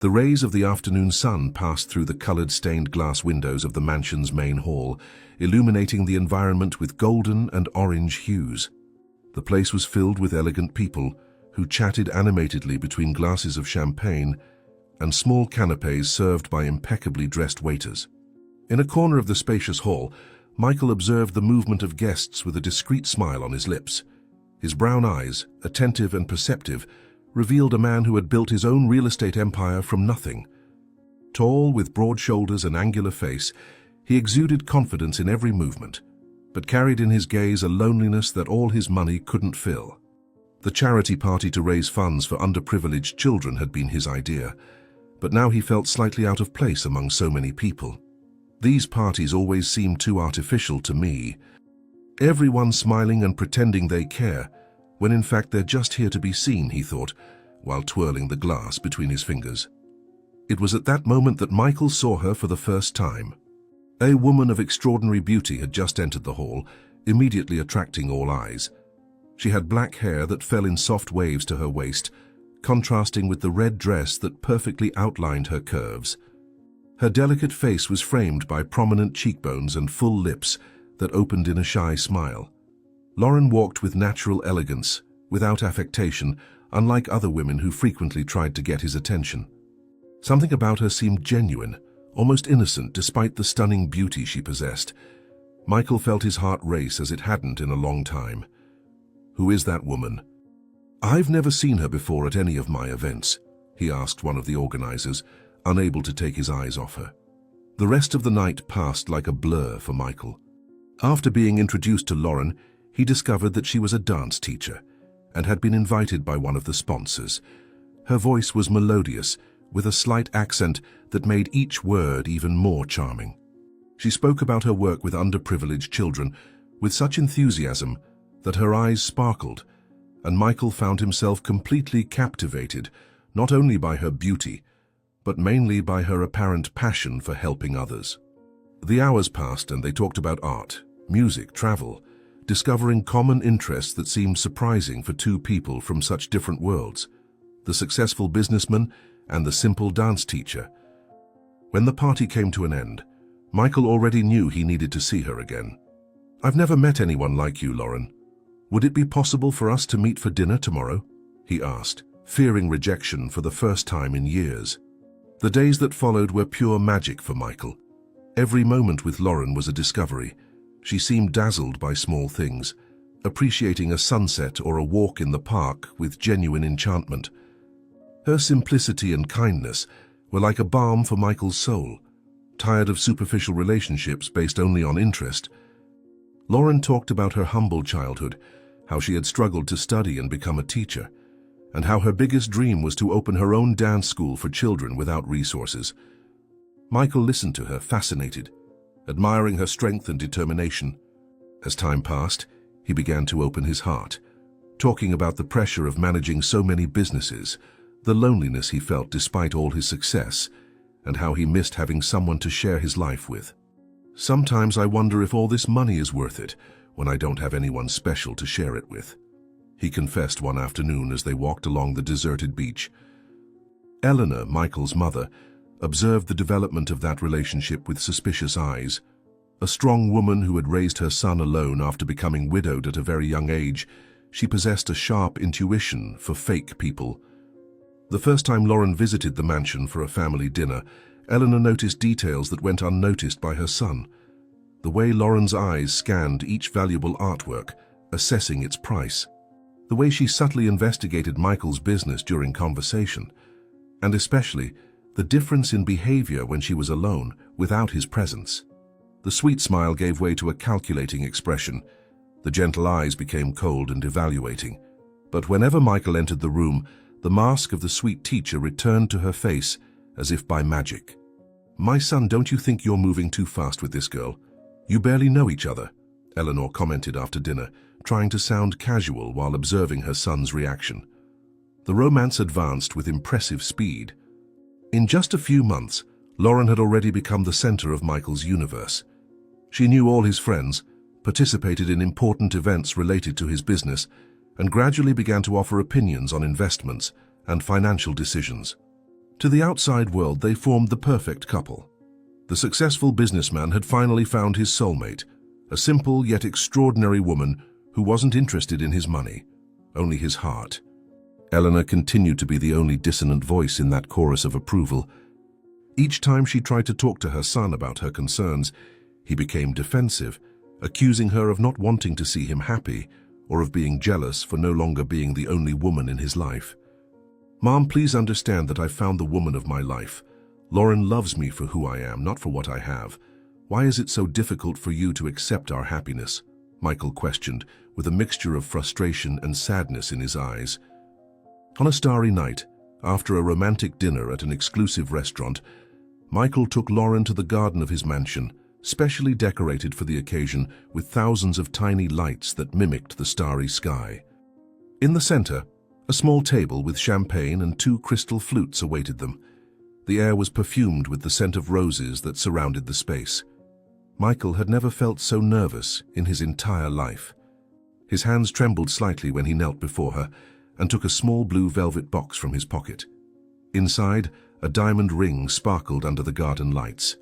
The rays of the afternoon sun passed through the colored stained glass windows of the mansion's main hall, illuminating the environment with golden and orange hues. The place was filled with elegant people who chatted animatedly between glasses of champagne and small canapes served by impeccably dressed waiters. In a corner of the spacious hall, Michael observed the movement of guests with a discreet smile on his lips. His brown eyes, attentive and perceptive, revealed a man who had built his own real estate empire from nothing. Tall, with broad shoulders and angular face, he exuded confidence in every movement, but carried in his gaze a loneliness that all his money couldn't fill. The charity party to raise funds for underprivileged children had been his idea, but now he felt slightly out of place among so many people. These parties always seem too artificial to me. Everyone smiling and pretending they care, when in fact they're just here to be seen, he thought, while twirling the glass between his fingers. It was at that moment that Michael saw her for the first time. A woman of extraordinary beauty had just entered the hall, immediately attracting all eyes. She had black hair that fell in soft waves to her waist, contrasting with the red dress that perfectly outlined her curves. Her delicate face was framed by prominent cheekbones and full lips that opened in a shy smile. Lauren walked with natural elegance, without affectation, unlike other women who frequently tried to get his attention. Something about her seemed genuine, almost innocent, despite the stunning beauty she possessed. Michael felt his heart race as it hadn't in a long time. "Who is that woman?" "I've never seen her before at any of my events," he asked one of the organizers, unable to take his eyes off her. The rest of the night passed like a blur for Michael. After being introduced to Lauren, he discovered that she was a dance teacher and had been invited by one of the sponsors. Her voice was melodious, with a slight accent that made each word even more charming. She spoke about her work with underprivileged children with such enthusiasm that her eyes sparkled, and Michael found himself completely captivated, not only by her beauty, but mainly by her apparent passion for helping others. The hours passed and they talked about art, music, travel, discovering common interests that seemed surprising for two people from such different worlds, the successful businessman and the simple dance teacher. When the party came to an end, Michael already knew he needed to see her again. "I've never met anyone like you, Lauren. Would it be possible for us to meet for dinner tomorrow?" he asked, fearing rejection for the first time in years. The days that followed were pure magic for Michael. Every moment with Lauren was a discovery. She seemed dazzled by small things, appreciating a sunset or a walk in the park with genuine enchantment. Her simplicity and kindness were like a balm for Michael's soul. Tired of superficial relationships based only on interest, Lauren talked about her humble childhood, how she had struggled to study and become a teacher, and how her biggest dream was to open her own dance school for children without resources. Michael listened to her, fascinated, admiring her strength and determination. As time passed, he began to open his heart, talking about the pressure of managing so many businesses, the loneliness he felt despite all his success, and how he missed having someone to share his life with. "Sometimes I wonder if all this money is worth it when I don't have anyone special to share it with," he confessed one afternoon as they walked along the deserted beach. Eleanor, Michael's mother, observed the development of that relationship with suspicious eyes. A strong woman who had raised her son alone after becoming widowed at a very young age, she possessed a sharp intuition for fake people. The first time Lauren visited the mansion for a family dinner, Eleanor noticed details that went unnoticed by her son. The way Lauren's eyes scanned each valuable artwork, assessing its price. The way she subtly investigated Michael's business during conversation, and especially the difference in behavior when she was alone, without his presence. The sweet smile gave way to a calculating expression. The gentle eyes became cold and evaluating. But whenever Michael entered the room, the mask of the sweet teacher returned to her face as if by magic. "My son, don't you think you're moving too fast with this girl? You barely know each other," Eleanor commented after dinner, trying to sound casual while observing her son's reaction. The romance advanced with impressive speed. In just a few months, Lauren had already become the center of Michael's universe. She knew all his friends, participated in important events related to his business, and gradually began to offer opinions on investments and financial decisions. To the outside world, they formed the perfect couple. The successful businessman had finally found his soulmate, a simple yet extraordinary woman who wasn't interested in his money, only his heart. Eleanor continued to be the only dissonant voice in that chorus of approval. Each time she tried to talk to her son about her concerns, he became defensive, accusing her of not wanting to see him happy or of being jealous for no longer being the only woman in his life. "Mom, please understand that I've found the woman of my life. Lauren loves me for who I am, not for what I have. Why is it so difficult for you to accept our happiness?" Michael questioned, with a mixture of frustration and sadness in his eyes. On a starry night, after a romantic dinner at an exclusive restaurant, Michael took Lauren to the garden of his mansion, specially decorated for the occasion with thousands of tiny lights that mimicked the starry sky. In the center, a small table with champagne and 2 crystal flutes awaited them. The air was perfumed with the scent of roses that surrounded the space. Michael had never felt so nervous in his entire life. His hands trembled slightly when he knelt before her and took a small blue velvet box from his pocket. Inside, a diamond ring sparkled under the garden lights.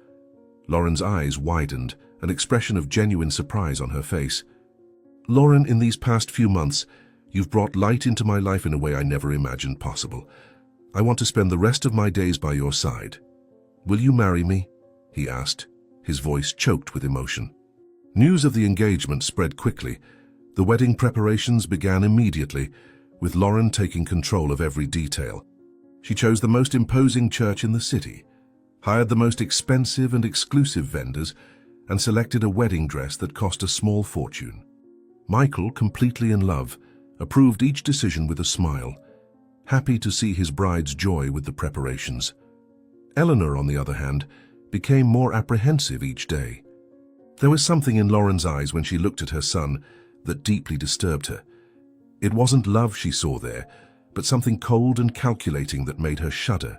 Lauren's eyes widened, an expression of genuine surprise on her face. "Lauren, in these past few months, you've brought light into my life in a way I never imagined possible. I want to spend the rest of my days by your side. Will you marry me?" he asked, his voice choked with emotion. News of the engagement spread quickly. The wedding preparations began immediately, with Lauren taking control of every detail. She chose the most imposing church in the city, hired the most expensive and exclusive vendors, and selected a wedding dress that cost a small fortune. Michael, completely in love, approved each decision with a smile, happy to see his bride's joy with the preparations. Eleanor, on the other hand, became more apprehensive each day. There was something in Lauren's eyes when she looked at her son that deeply disturbed her. It wasn't love she saw there, but something cold and calculating that made her shudder.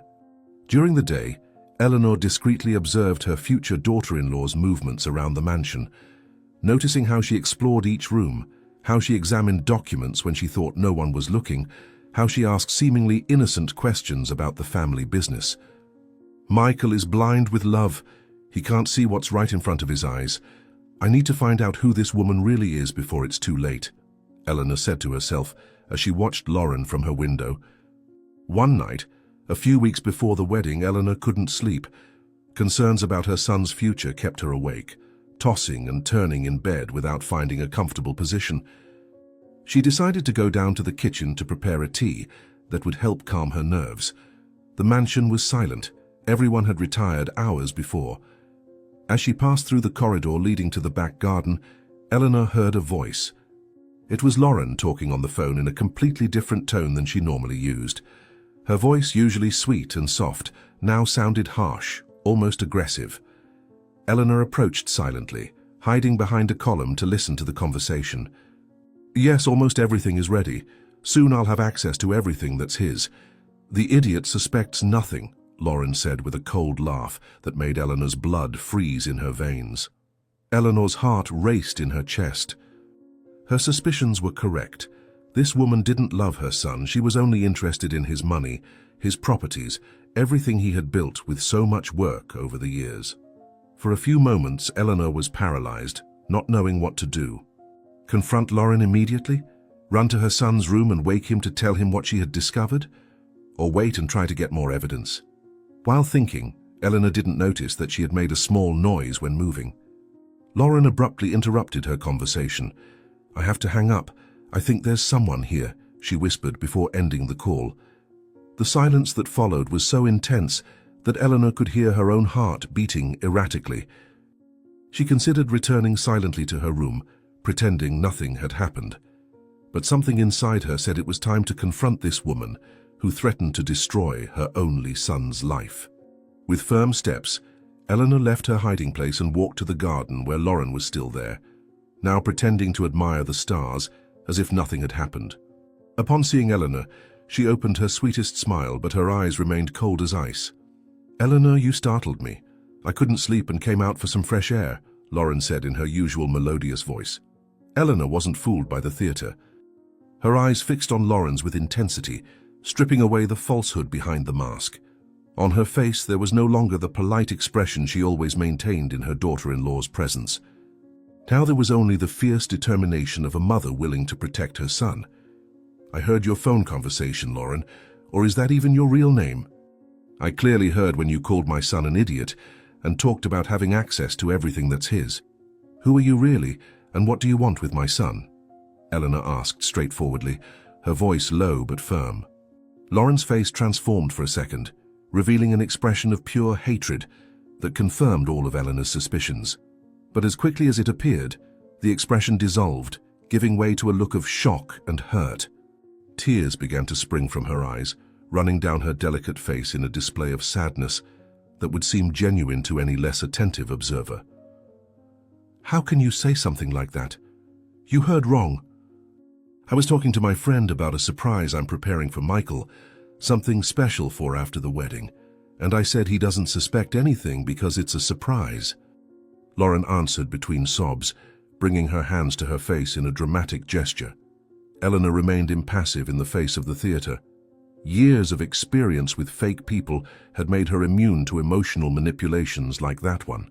During the day, Eleanor discreetly observed her future daughter-in-law's movements around the mansion, noticing how she explored each room, how she examined documents when she thought no one was looking, how she asked seemingly innocent questions about the family business. "Michael is blind with love. He can't see what's right in front of his eyes. I need to find out who this woman really is before it's too late," Eleanor said to herself as she watched Lauren from her window. One night, a few weeks before the wedding, Eleanor couldn't sleep. Concerns about her son's future kept her awake, tossing and turning in bed without finding a comfortable position. She decided to go down to the kitchen to prepare a tea that would help calm her nerves. The mansion was silent. Everyone had retired hours before. As she passed through the corridor leading to the back garden, Eleanor heard a voice. It was Lauren talking on the phone in a completely different tone than she normally used. Her voice, usually sweet and soft, now sounded harsh, almost aggressive. Eleanor approached silently, hiding behind a column to listen to the conversation. "Yes, almost everything is ready. Soon I'll have access to everything that's his. The idiot suspects nothing," Lauren said with a cold laugh that made Eleanor's blood freeze in her veins. Eleanor's heart raced in her chest. Her suspicions were correct. This woman didn't love her son. She was only interested in his money, his properties, everything he had built with so much work over the years. For a few moments, Eleanor was paralyzed, not knowing what to do. Confront Lauren immediately? Run to her son's room and wake him to tell him what she had discovered? Or wait and try to get more evidence? While thinking, Eleanor didn't notice that she had made a small noise when moving. Lauren abruptly interrupted her conversation. "I have to hang up. I think there's someone here," she whispered before ending the call. The silence that followed was so intense that Eleanor could hear her own heart beating erratically. She considered returning silently to her room, pretending nothing had happened. But something inside her said it was time to confront this woman who threatened to destroy her only son's life. With firm steps, Eleanor left her hiding place and walked to the garden where Lauren was still there, now pretending to admire the stars as if nothing had happened. Upon seeing Eleanor, she opened her sweetest smile, but her eyes remained cold as ice. "Eleanor, you startled me. I couldn't sleep and came out for some fresh air," Lauren said in her usual melodious voice. Eleanor wasn't fooled by the theater. Her eyes fixed on Lauren's with intensity, stripping away the falsehood behind the mask. On her face there was no longer the polite expression she always maintained in her daughter-in-law's presence. Now there was only the fierce determination of a mother willing to protect her son. "I heard your phone conversation, Lauren, or is that even your real name? I clearly heard when you called my son an idiot and talked about having access to everything that's his. Who are you really, and what do you want with my son?" Eleanor asked straightforwardly, her voice low but firm. Lauren's face transformed for a second, revealing an expression of pure hatred that confirmed all of Eleanor's suspicions. But as quickly as it appeared, the expression dissolved, giving way to a look of shock and hurt. Tears began to spring from her eyes, running down her delicate face in a display of sadness that would seem genuine to any less attentive observer. "How can you say something like that? You heard wrong. I was talking to my friend about a surprise I'm preparing for Michael, something special for after the wedding, and I said he doesn't suspect anything because it's a surprise." Lauren answered between sobs, bringing her hands to her face in a dramatic gesture. Eleanor remained impassive in the face of the theater. Years of experience with fake people had made her immune to emotional manipulations like that one.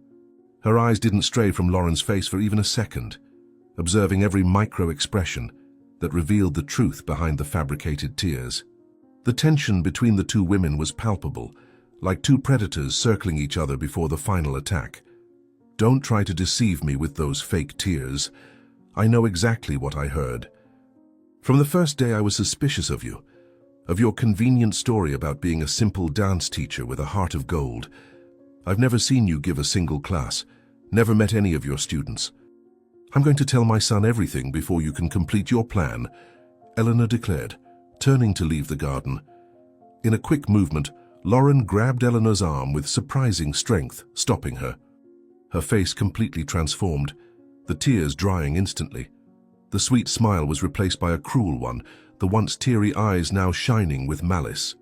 Her eyes didn't stray from Lauren's face for even a second, observing every micro-expression that revealed the truth behind the fabricated tears. The tension between the two women was palpable, like two predators circling each other before the final attack. "Don't try to deceive me with those fake tears. I know exactly what I heard. From the first day I was suspicious of you, of your convenient story about being a simple dance teacher with a heart of gold. I've never seen you give a single class, never met any of your students. I'm going to tell my son everything before you can complete your plan," Eleanor declared, turning to leave the garden. In a quick movement, Lauren grabbed Eleanor's arm with surprising strength, stopping her. Her face completely transformed, the tears drying instantly. The sweet smile was replaced by a cruel one, the once teary eyes now shining with malice.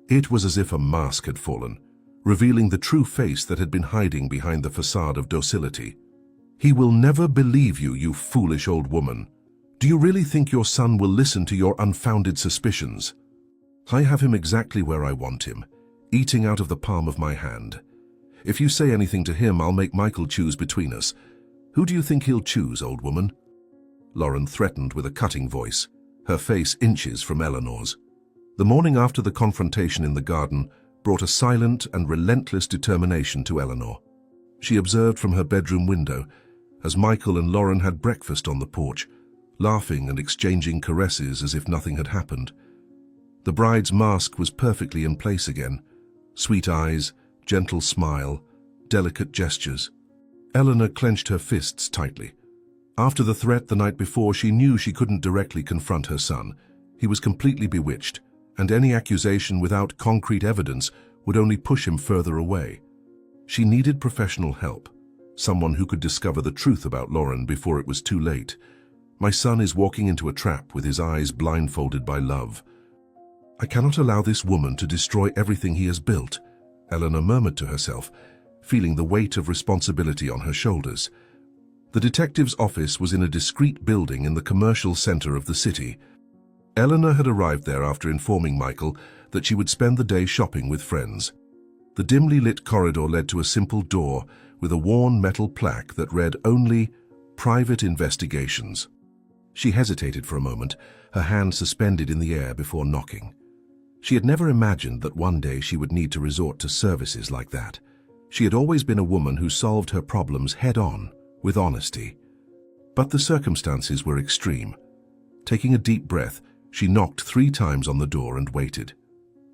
It was as if a mask had fallen, revealing the true face that had been hiding behind the facade of docility. "He will never believe you, you foolish old woman. Do you really think your son will listen to your unfounded suspicions? I have him exactly where I want him, eating out of the palm of my hand. If you say anything to him, I'll make Michael choose between us. Who do you think he'll choose, old woman?" Lauren threatened with a cutting voice, her face inches from Eleanor's. The morning after the confrontation in the garden brought a silent and relentless determination to Eleanor. She observed from her bedroom window as Michael and Lauren had breakfast on the porch, laughing and exchanging caresses as if nothing had happened. The bride's mask was perfectly in place again. Sweet eyes, gentle smile, delicate gestures. Eleanor clenched her fists tightly. After the threat the night before, she knew she couldn't directly confront her son. He was completely bewitched, and any accusation without concrete evidence would only push him further away. She needed professional help, someone who could discover the truth about Lauren before it was too late. "My son is walking into a trap with his eyes blindfolded by love. I cannot allow this woman to destroy everything he has built," Eleanor murmured to herself, feeling the weight of responsibility on her shoulders. The detective's office was in a discreet building in the commercial center of the city. Eleanor had arrived there after informing Michael that she would spend the day shopping with friends. The dimly lit corridor led to a simple door with a worn metal plaque that read only "Private Investigations." She hesitated for a moment, her hand suspended in the air before knocking. She had never imagined that one day she would need to resort to services like that. She had always been a woman who solved her problems head-on, with honesty. But the circumstances were extreme. Taking a deep breath, she knocked 3 times on the door and waited.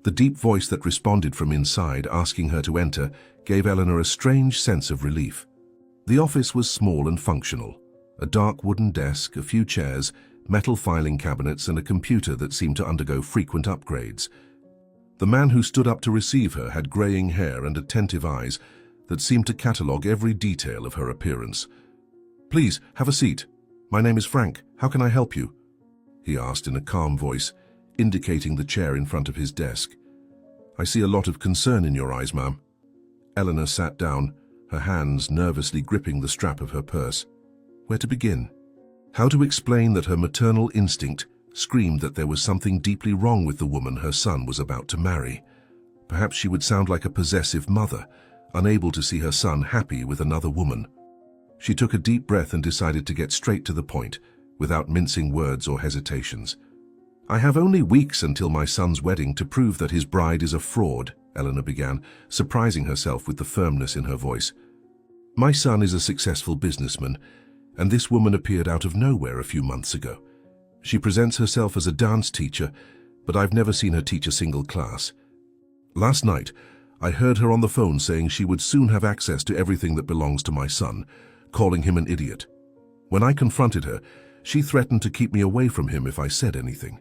The deep voice that responded from inside, asking her to enter, gave Eleanor a strange sense of relief. The office was small and functional. A dark wooden desk, a few chairs, metal filing cabinets, and a computer that seemed to undergo frequent upgrades. The man who stood up to receive her had graying hair and attentive eyes that seemed to catalogue every detail of her appearance. "Please, have a seat. My name is Frank. How can I help you?" he asked in a calm voice, indicating the chair in front of his desk. "I see a lot of concern in your eyes, ma'am." Eleanor sat down, her hands nervously gripping the strap of her purse. Where to begin? How to explain that her maternal instinct screamed that there was something deeply wrong with the woman her son was about to marry? Perhaps she would sound like a possessive mother, unable to see her son happy with another woman. She took a deep breath and decided to get straight to the point, without mincing words or hesitations. "I have only weeks until my son's wedding to prove that his bride is a fraud," Eleanor began, surprising herself with the firmness in her voice. "My son is a successful businessman, and this woman appeared out of nowhere a few months ago. She presents herself as a dance teacher, but I've never seen her teach a single class. Last night, I heard her on the phone saying she would soon have access to everything that belongs to my son, calling him an idiot. When I confronted her, she threatened to keep me away from him if I said anything.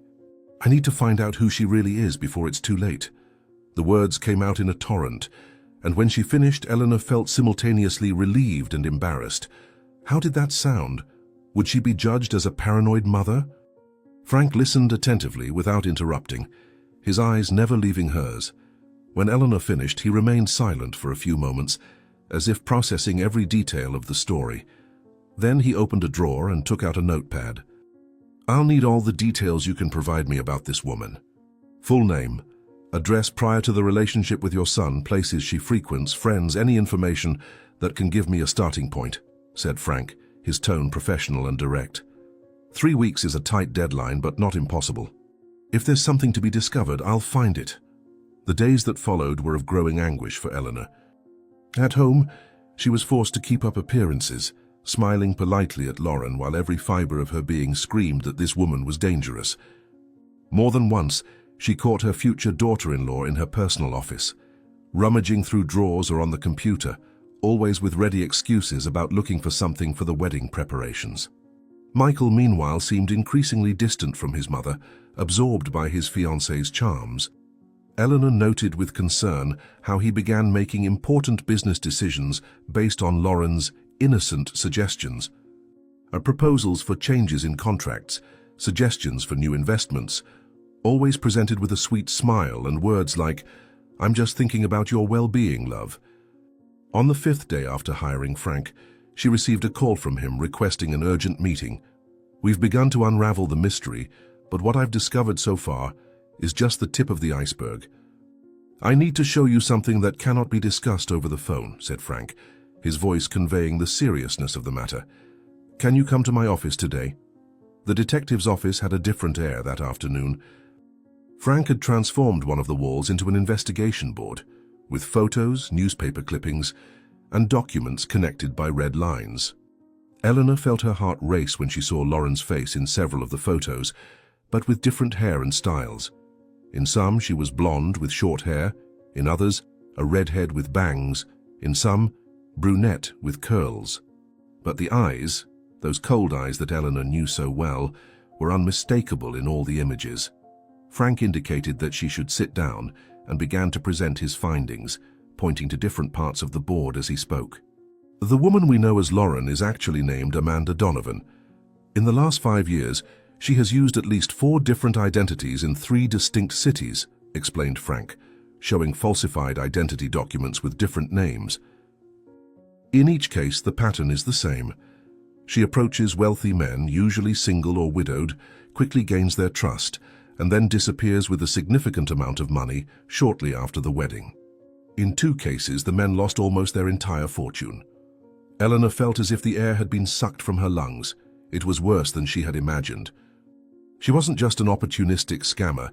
I need to find out who she really is before it's too late." The words came out in a torrent, and when she finished, Eleanor felt simultaneously relieved and embarrassed. How did that sound? Would she be judged as a paranoid mother? Frank listened attentively without interrupting, his eyes never leaving hers. When Eleanor finished, he remained silent for a few moments, as if processing every detail of the story. Then he opened a drawer and took out a notepad. "I'll need all the details you can provide me about this woman. Full name, address prior to the relationship with your son, places she frequents, friends, any information that can give me a starting point," said Frank, his tone professional and direct. 3 weeks is a tight deadline, but not impossible. If there's something to be discovered, I'll find it." The days that followed were of growing anguish for Eleanor. At home, she was forced to keep up appearances, smiling politely at Lauren while every fiber of her being screamed that this woman was dangerous. More than once, she caught her future daughter-in-law in her personal office, rummaging through drawers or on the computer, always with ready excuses about looking for something for the wedding preparations. Michael, meanwhile, seemed increasingly distant from his mother, absorbed by his fiancée's charms. Eleanor noted with concern how he began making important business decisions based on Lauren's innocent suggestions. Her proposals for changes in contracts, suggestions for new investments, always presented with a sweet smile and words like, "I'm just thinking about your well-being, love." On the 5th day after hiring Frank, she received a call from him requesting an urgent meeting. "We've begun to unravel the mystery, but what I've discovered so far is just the tip of the iceberg. I need to show you something that cannot be discussed over the phone," said Frank, his voice conveying the seriousness of the matter. "Can you come to my office today?" The detective's office had a different air that afternoon. Frank had transformed one of the walls into an investigation board, with photos, newspaper clippings, and documents connected by red lines. Eleanor felt her heart race when she saw Lauren's face in several of the photos, but with different hair and styles. In some, she was blonde with short hair, in others, a redhead with bangs, in some, brunette with curls. But the eyes, those cold eyes that Eleanor knew so well, were unmistakable in all the images. Frank indicated that she should sit down and began to present his findings, pointing to different parts of the board as he spoke. "The woman we know as Lauren is actually named Amanda Donovan. In the last 5 years, she has used at least 4 different identities in 3 distinct cities," explained Frank, showing falsified identity documents with different names. "In each case, the pattern is the same. She approaches wealthy men, usually single or widowed, quickly gains their trust, and then disappears with a significant amount of money shortly after the wedding. In 2 cases, the men lost almost their entire fortune." Eleanor felt as if the air had been sucked from her lungs. It was worse than she had imagined. She wasn't just an opportunistic scammer,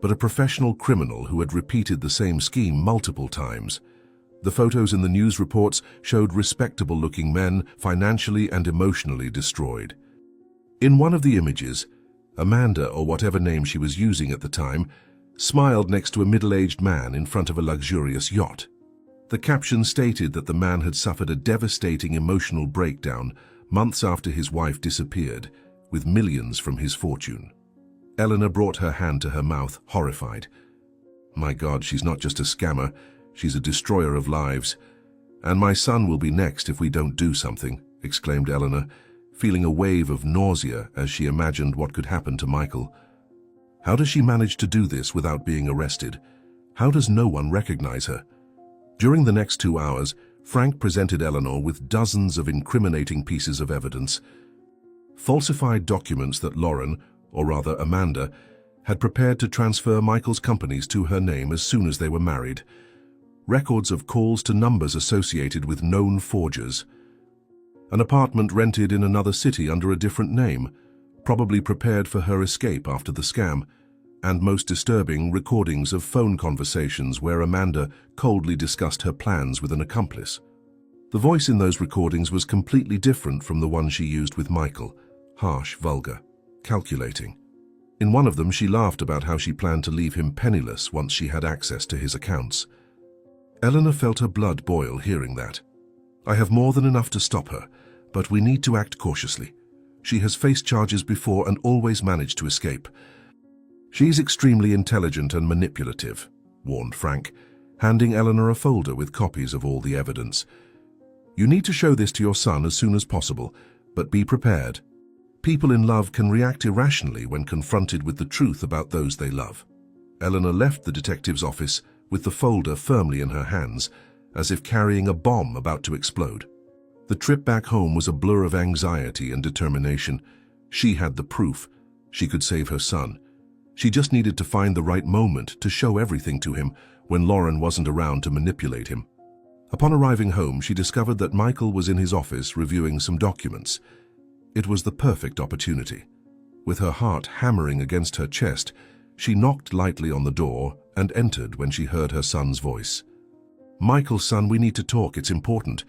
but a professional criminal who had repeated the same scheme multiple times. The photos in the news reports showed respectable-looking men, financially and emotionally destroyed. In one of the images, Amanda, or whatever name she was using at the time, smiled next to a middle-aged man in front of a luxurious yacht. The caption stated that the man had suffered a devastating emotional breakdown months after his wife disappeared, with millions from his fortune. Eleanor brought her hand to her mouth, horrified. "My God, she's not just a scammer, she's a destroyer of lives. And my son will be next if we don't do something," exclaimed Eleanor, feeling a wave of nausea as she imagined what could happen to Michael. How does she manage to do this without being arrested? How does no one recognize her? During the next 2 hours, Frank presented Eleanor with dozens of incriminating pieces of evidence. Falsified documents that Lauren, or rather Amanda, had prepared to transfer Michael's companies to her name as soon as they were married. Records of calls to numbers associated with known forgers. An apartment rented in another city under a different name, probably prepared for her escape after the scam, and most disturbing, recordings of phone conversations where Amanda coldly discussed her plans with an accomplice. The voice in those recordings was completely different from the one she used with Michael, harsh, vulgar, calculating. In one of them, she laughed about how she planned to leave him penniless once she had access to his accounts. Eleanor felt her blood boil hearing that. I have more than enough to stop her, but we need to act cautiously. She has faced charges before and always managed to escape. She's extremely intelligent and manipulative, warned Frank, handing Eleanor a folder with copies of all the evidence. You need to show this to your son as soon as possible, but be prepared. People in love can react irrationally when confronted with the truth about those they love. Eleanor left the detective's office with the folder firmly in her hands, as if carrying a bomb about to explode. The trip back home was a blur of anxiety and determination. She had the proof. She could save her son. She just needed to find the right moment to show everything to him when Lauren wasn't around to manipulate him. Upon arriving home, she discovered that Michael was in his office reviewing some documents. It was the perfect opportunity. With her heart hammering against her chest, she knocked lightly on the door and entered when she heard her son's voice. "Michael, son, we need to talk. It's important.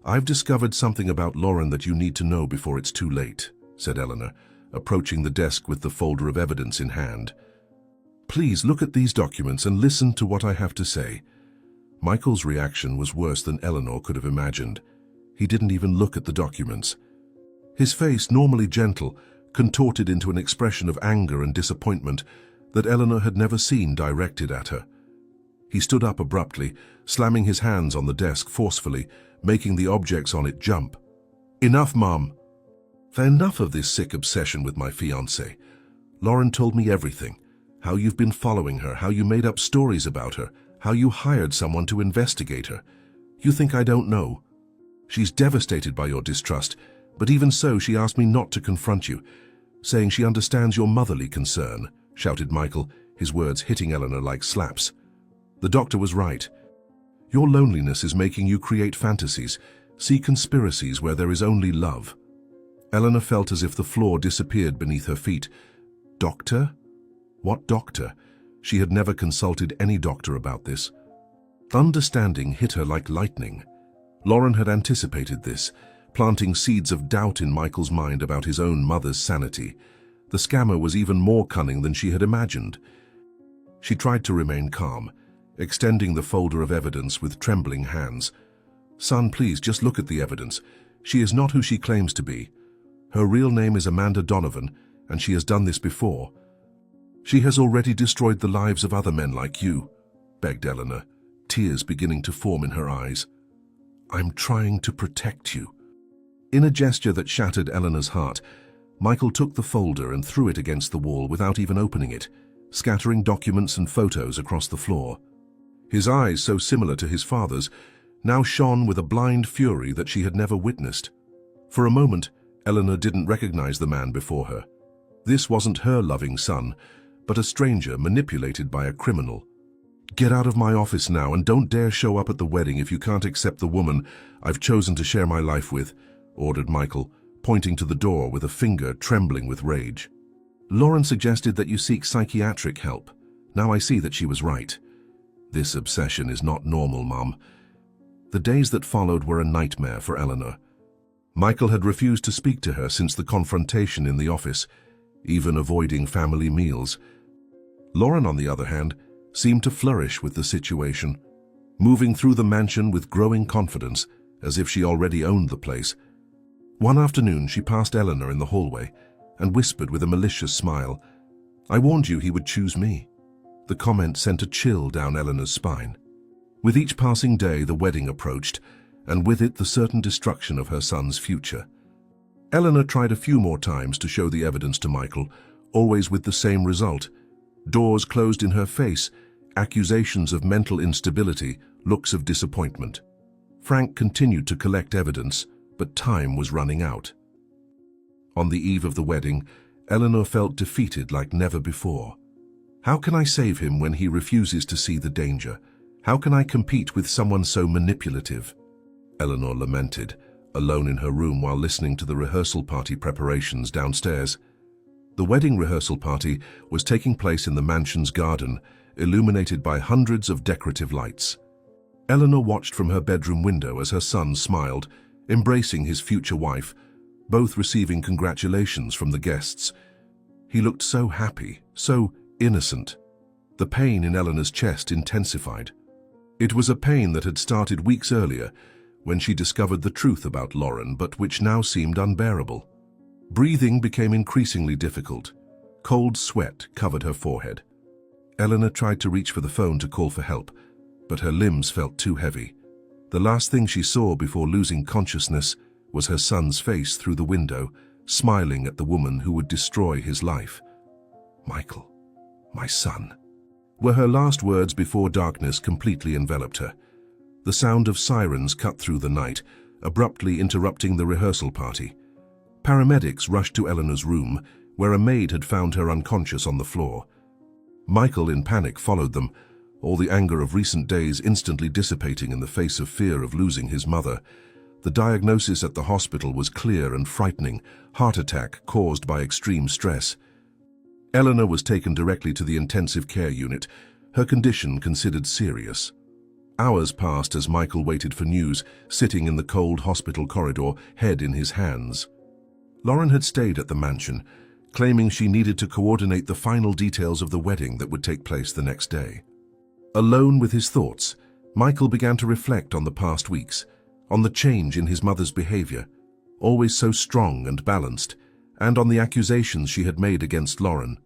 I've discovered something about Lauren that you need to know before it's too late," said Eleanor, approaching the desk with the folder of evidence in hand. "Please look at these documents and listen to what I have to say." Michael's reaction was worse than Eleanor could have imagined. He didn't even look at the documents. His face, normally gentle, contorted into an expression of anger and disappointment that Eleanor had never seen directed at her. He stood up abruptly, slamming his hands on the desk forcefully, making the objects on it jump. "Enough, Mom. Enough of this sick obsession with my fiancée. Lauren told me everything. How you've been following her, how you made up stories about her, how you hired someone to investigate her. You think I don't know? She's devastated by your distrust, but even so, she asked me not to confront you, saying she understands your motherly concern," shouted Michael, his words hitting Eleanor like slaps. "The doctor was right. Your loneliness is making you create fantasies, see conspiracies where there is only love." Eleanor felt as if the floor disappeared beneath her feet. Doctor? What doctor? She had never consulted any doctor about this. Understanding hit her like lightning. Lauren had anticipated this, planting seeds of doubt in Michael's mind about his own mother's sanity. The scammer was even more cunning than she had imagined. She tried to remain calm, extending the folder of evidence with trembling hands. "Son, please, just look at the evidence. She is not who she claims to be. Her real name is Amanda Donovan, and she has done this before. She has already destroyed the lives of other men like you," begged Eleanor, tears beginning to form in her eyes. "I'm trying to protect you." In a gesture that shattered Eleanor's heart, Michael took the folder and threw it against the wall without even opening it, scattering documents and photos across the floor. His eyes, so similar to his father's, now shone with a blind fury that she had never witnessed. For a moment, Eleanor didn't recognize the man before her. This wasn't her loving son, but a stranger manipulated by a criminal. "Get out of my office now and don't dare show up at the wedding if you can't accept the woman I've chosen to share my life with," ordered Michael, pointing to the door with a finger trembling with rage. "Lauren suggested that you seek psychiatric help. Now I see that she was right. This obsession is not normal, Mom." The days that followed were a nightmare for Eleanor. Michael had refused to speak to her since the confrontation in the office, even avoiding family meals. Lauren, on the other hand, seemed to flourish with the situation, moving through the mansion with growing confidence, as if she already owned the place. One afternoon, she passed Eleanor in the hallway and whispered with a malicious smile, "I warned you he would choose me." The comment sent a chill down Eleanor's spine. With each passing day, the wedding approached, and with it the certain destruction of her son's future. Eleanor tried a few more times to show the evidence to Michael, always with the same result. Doors closed in her face, accusations of mental instability, looks of disappointment. Frank continued to collect evidence, but time was running out. On the eve of the wedding, Eleanor felt defeated like never before. How can I save him when he refuses to see the danger? How can I compete with someone so manipulative? Eleanor lamented, alone in her room while listening to the rehearsal party preparations downstairs. The wedding rehearsal party was taking place in the mansion's garden, illuminated by hundreds of decorative lights. Eleanor watched from her bedroom window as her son smiled, embracing his future wife, both receiving congratulations from the guests. He looked so happy, so innocent. The pain in Eleanor's chest intensified. It was a pain that had started weeks earlier, when she discovered the truth about Lauren, but which now seemed unbearable. Breathing became increasingly difficult. Cold sweat covered her forehead. Eleanor tried to reach for the phone to call for help, but her limbs felt too heavy. The last thing she saw before losing consciousness was her son's face through the window, smiling at the woman who would destroy his life. "Michael, my son," were her last words before darkness completely enveloped her. The sound of sirens cut through the night, abruptly interrupting the rehearsal party. Paramedics rushed to Eleanor's room, where a maid had found her unconscious on the floor. Michael, in panic, followed them, all the anger of recent days instantly dissipating in the face of fear of losing his mother. The diagnosis at the hospital was clear and frightening: heart attack caused by extreme stress. Eleanor was taken directly to the intensive care unit, her condition considered serious. Hours passed as Michael waited for news, sitting in the cold hospital corridor, head in his hands. Lauren had stayed at the mansion, claiming she needed to coordinate the final details of the wedding that would take place the next day. Alone with his thoughts, Michael began to reflect on the past weeks, on the change in his mother's behavior, always so strong and balanced, and on the accusations she had made against Lauren.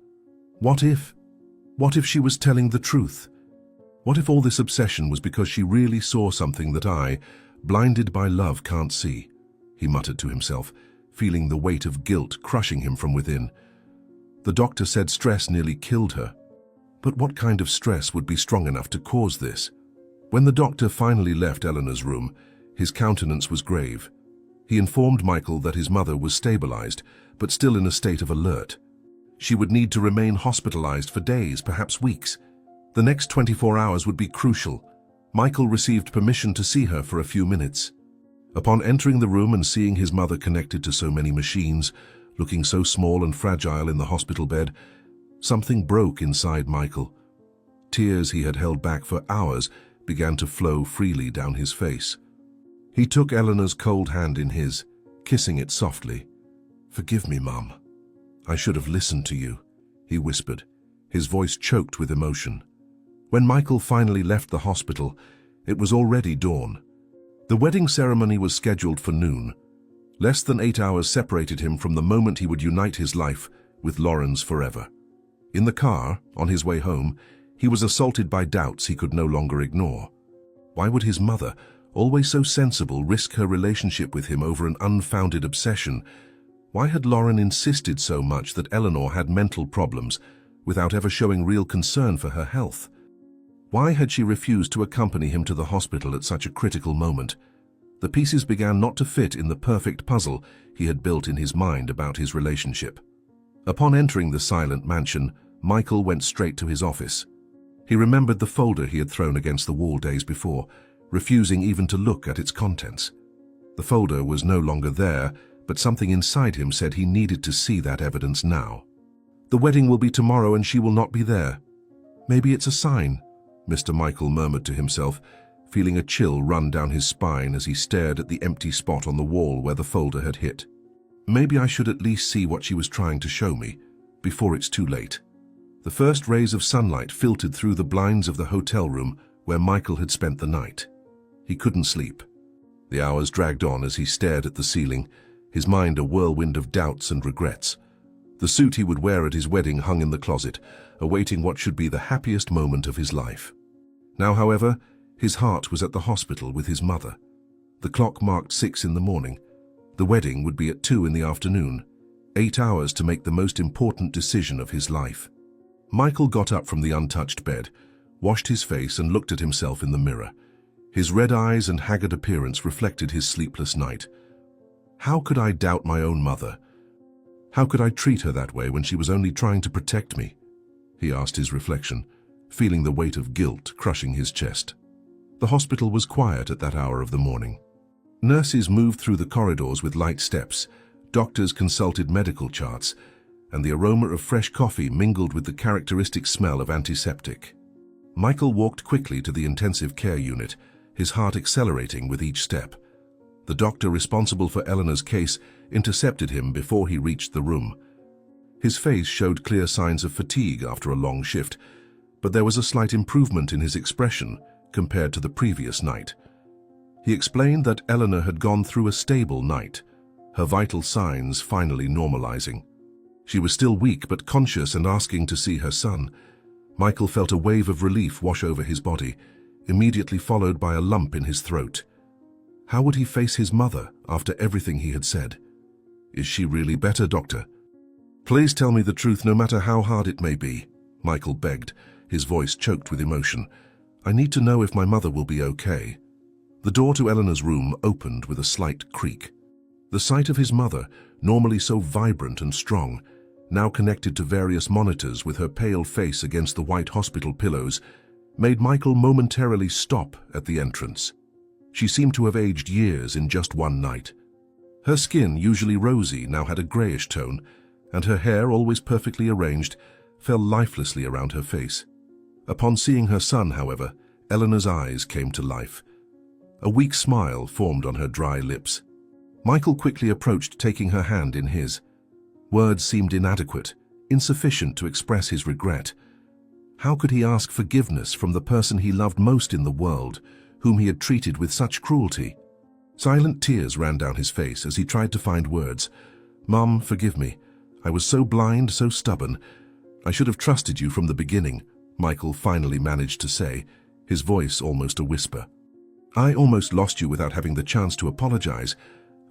What if she was telling the truth? What if all this obsession was because she really saw something that I, blinded by love, can't see? He muttered to himself, feeling the weight of guilt crushing him from within. The doctor said stress nearly killed her. But what kind of stress would be strong enough to cause this? When the doctor finally left Eleanor's room, his countenance was grave. He informed Michael that his mother was stabilized, but still in a state of alert. She would need to remain hospitalized for days, perhaps weeks. The next 24 hours would be crucial. Michael received permission to see her for a few minutes. Upon entering the room and seeing his mother connected to so many machines, looking so small and fragile in the hospital bed, something broke inside Michael. Tears he had held back for hours began to flow freely down his face. He took Eleanor's cold hand in his, kissing it softly. "Forgive me, Mum. I should have listened to you," he whispered, his voice choked with emotion. When Michael finally left the hospital, it was already dawn. The wedding ceremony was scheduled for noon. Less than 8 hours separated him from the moment he would unite his life with Lauren's forever. In the car, on his way home, he was assaulted by doubts he could no longer ignore. Why would his mother, always so sensible, risk her relationship with him over an unfounded obsession? Why had Lauren insisted so much that Eleanor had mental problems, without ever showing real concern for her health? Why had she refused to accompany him to the hospital at such a critical moment? The pieces began not to fit in the perfect puzzle he had built in his mind about his relationship. Upon entering the silent mansion, Michael went straight to his office. He remembered the folder he had thrown against the wall days before, refusing even to look at its contents. The folder was no longer there, but something inside him said he needed to see that evidence now. "The wedding will be tomorrow and she will not be there. Maybe it's a sign," Mr. Michael murmured to himself, feeling a chill run down his spine as he stared at the empty spot on the wall where the folder had hit. "Maybe I should at least see what she was trying to show me, before it's too late." The first rays of sunlight filtered through the blinds of the hotel room where Michael had spent the night. He couldn't sleep. The hours dragged on as he stared at the ceiling, his mind a whirlwind of doubts and regrets. The suit he would wear at his wedding hung in the closet, awaiting what should be the happiest moment of his life. Now, however, his heart was at the hospital with his mother. The clock marked 6 in the morning. The wedding would be at 2 in the afternoon. 8 hours to make the most important decision of his life. Michael got up from the untouched bed, washed his face and looked at himself in the mirror. His red eyes and haggard appearance reflected his sleepless night. How could I doubt my own mother? How could I treat her that way when she was only trying to protect me? he asked his reflection, feeling the weight of guilt crushing his chest. The hospital was quiet at that hour of the morning. Nurses moved through the corridors with light steps, doctors consulted medical charts, and the aroma of fresh coffee mingled with the characteristic smell of antiseptic. Michael walked quickly to the intensive care unit, his heart accelerating with each step. The doctor responsible for Eleanor's case intercepted him before he reached the room. His face showed clear signs of fatigue after a long shift, but there was a slight improvement in his expression compared to the previous night. He explained that Eleanor had gone through a stable night, her vital signs finally normalizing. She was still weak but conscious and asking to see her son. Michael felt a wave of relief wash over his body, immediately followed by a lump in his throat. How would he face his mother after everything he had said? Is she really better, doctor? Please tell me the truth no matter how hard it may be, Michael begged, his voice choked with emotion. I need to know if my mother will be okay. The door to Eleanor's room opened with a slight creak. The sight of his mother, normally so vibrant and strong, now connected to various monitors with her pale face against the white hospital pillows, made Michael momentarily stop at the entrance. She seemed to have aged years in just one night. Her skin, usually rosy, now had a grayish tone, and her hair, always perfectly arranged, fell lifelessly around her face. Upon seeing her son, however, Eleanor's eyes came to life. A weak smile formed on her dry lips. Michael quickly approached, taking her hand in his. Words seemed inadequate, insufficient to express his regret. How could he ask forgiveness from the person he loved most in the world, whom he had treated with such cruelty? Silent tears ran down his face as he tried to find words. Mom, forgive me. I was so blind, so stubborn. I should have trusted you from the beginning, Michael finally managed to say, his voice almost a whisper. I almost lost you without having the chance to apologize.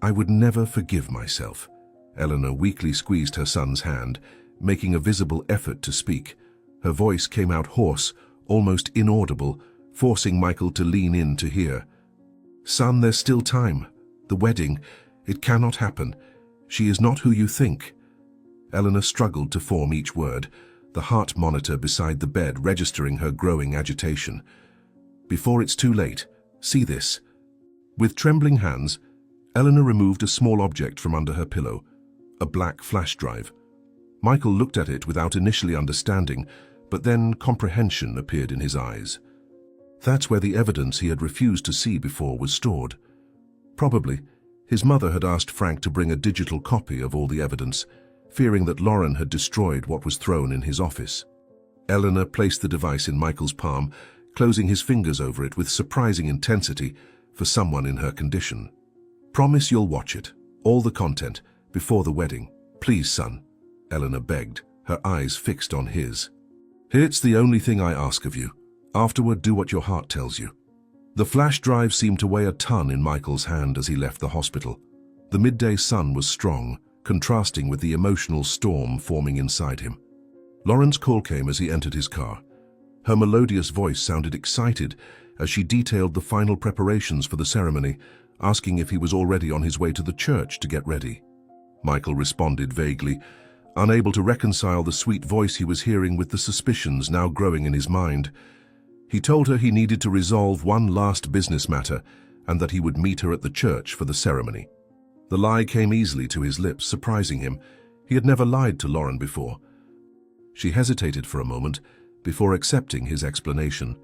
I would never forgive myself. Eleanor weakly squeezed her son's hand, making a visible effort to speak. Her voice came out hoarse, almost inaudible, forcing Michael to lean in to hear. Son, there's still time. The wedding, it cannot happen. She is not who you think. Eleanor struggled to form each word, the heart monitor beside the bed registering her growing agitation. Before it's too late, see this. With trembling hands, Eleanor removed a small object from under her pillow, a black flash drive. Michael looked at it without initially understanding, but then comprehension appeared in his eyes. That's where the evidence he had refused to see before was stored. Probably, his mother had asked Frank to bring a digital copy of all the evidence, fearing that Lauren had destroyed what was thrown in his office. Eleanor placed the device in Michael's palm, closing his fingers over it with surprising intensity for someone in her condition. Promise you'll watch it, all the content, before the wedding. Please, son, Eleanor begged, her eyes fixed on his. It's the only thing I ask of you. Afterward, do what your heart tells you. The flash drive seemed to weigh a ton in Michael's hand as he left the hospital. The midday sun was strong, contrasting with the emotional storm forming inside him. Lauren's call came as he entered his car. Her melodious voice sounded excited as she detailed the final preparations for the ceremony, asking if he was already on his way to the church to get ready. Michael responded vaguely, unable to reconcile the sweet voice he was hearing with the suspicions now growing in his mind. He told her he needed to resolve one last business matter and that he would meet her at the church for the ceremony. The lie came easily to his lips, surprising him. He had never lied to Lauren before. She hesitated for a moment before accepting his explanation,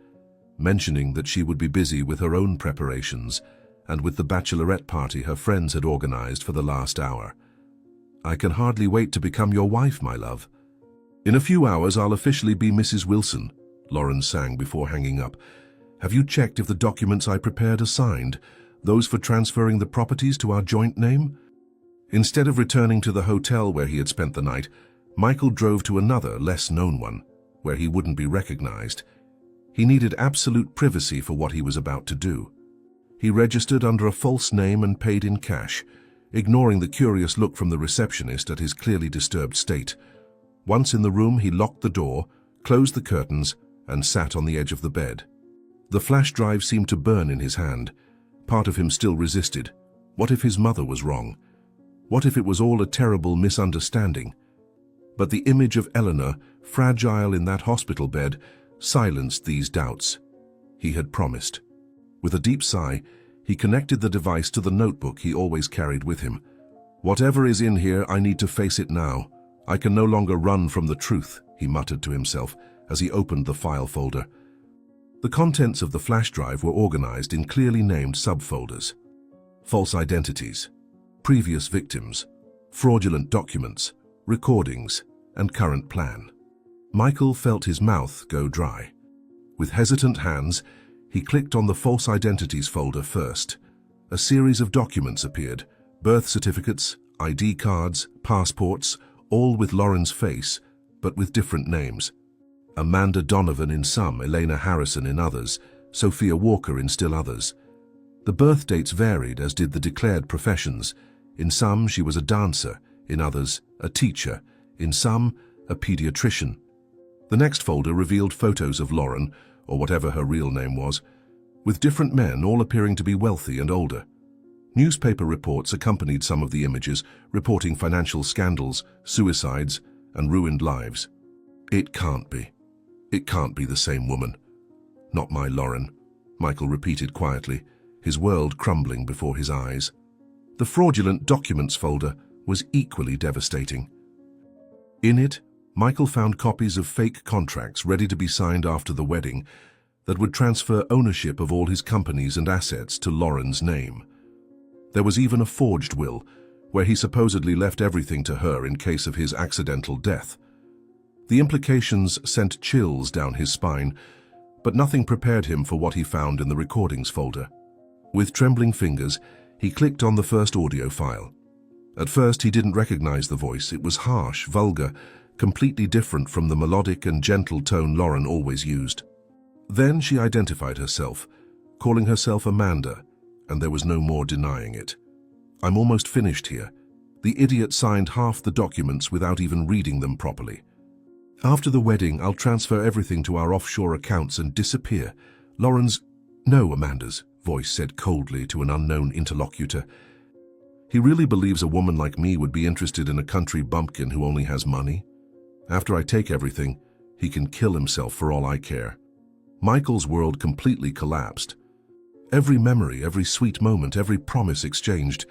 mentioning that she would be busy with her own preparations and with the bachelorette party her friends had organized for the last hour. I can hardly wait to become your wife, my love. In a few hours, I'll officially be Mrs. Wilson, Lauren sang before hanging up. Have you checked if the documents I prepared are signed, those for transferring the properties to our joint name? Instead of returning to the hotel where he had spent the night, Michael drove to another, less-known one, where he wouldn't be recognized. He needed absolute privacy for what he was about to do. He registered under a false name and paid in cash, ignoring the curious look from the receptionist at his clearly disturbed state. Once in the room, he locked the door, closed the curtains, and sat on the edge of the bed. The flash drive seemed to burn in his hand. Part of him still resisted. What if his mother was wrong? What if it was all a terrible misunderstanding? But the image of Eleanor fragile in that hospital bed, silenced these doubts. He had promised. With a deep sigh, he connected the device to the notebook he always carried with him. "Whatever is in here, I need to face it now. I can no longer run from the truth," he muttered to himself as he opened the file folder. The contents of the flash drive were organized in clearly named subfolders. False identities, previous victims, fraudulent documents, recordings, and current plan. Michael felt his mouth go dry. With hesitant hands, he clicked on the false identities folder first. A series of documents appeared: birth certificates, ID cards, passports, all with Lauren's face, but with different names. Amanda Donovan in some, Elena Harrison in others, Sophia Walker in still others. The birth dates varied, as did the declared professions. In some, she was a dancer; in others, a teacher; in some, a pediatrician. The next folder revealed photos of Lauren, or whatever her real name was, with different men, all appearing to be wealthy and older. Newspaper reports accompanied some of the images, reporting financial scandals, suicides, and ruined lives. It can't be. It can't be the same woman. "Not my Lauren," Michael repeated quietly, his world crumbling before his eyes. The fraudulent documents folder was equally devastating. In it, Michael found copies of fake contracts ready to be signed after the wedding that would transfer ownership of all his companies and assets to Lauren's name. There was even a forged will, where he supposedly left everything to her in case of his accidental death. The implications sent chills down his spine, but nothing prepared him for what he found in the recordings folder. With trembling fingers, he clicked on the first audio file. At first, he didn't recognize the voice. It was harsh, vulgar, completely different from the melodic and gentle tone Lauren always used. Then she identified herself, calling herself Amanda, and there was no more denying it. "I'm almost finished here." The idiot signed half the documents without even reading them properly. "After the wedding, I'll transfer everything to our offshore accounts and disappear." Lauren's, no, Amanda's voice said coldly to an unknown interlocutor. "He really believes a woman like me would be interested in a country bumpkin who only has money? After I take everything, he can kill himself for all I care." Michael's world completely collapsed. Every memory, every sweet moment, every promise exchanged,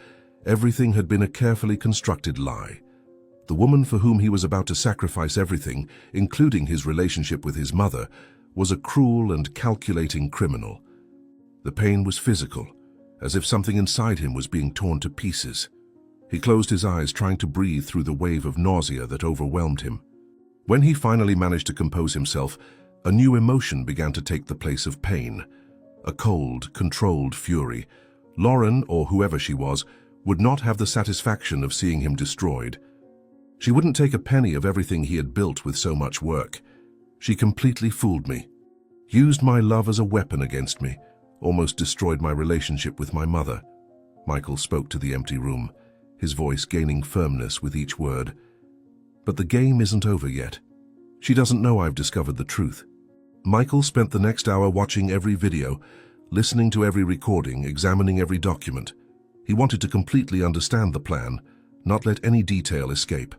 everything had been a carefully constructed lie. The woman for whom he was about to sacrifice everything, including his relationship with his mother, was a cruel and calculating criminal. The pain was physical, as if something inside him was being torn to pieces. He closed his eyes, trying to breathe through the wave of nausea that overwhelmed him. When he finally managed to compose himself, a new emotion began to take the place of pain. A cold, controlled fury. Lauren, or whoever she was, would not have the satisfaction of seeing him destroyed. She wouldn't take a penny of everything he had built with so much work. She completely fooled me, used my love as a weapon against me, almost destroyed my relationship with my mother. Michael spoke to the empty room, his voice gaining firmness with each word. "But the game isn't over yet. She doesn't know I've discovered the truth." Michael spent the next hour watching every video, listening to every recording, examining every document. He wanted to completely understand the plan, not let any detail escape.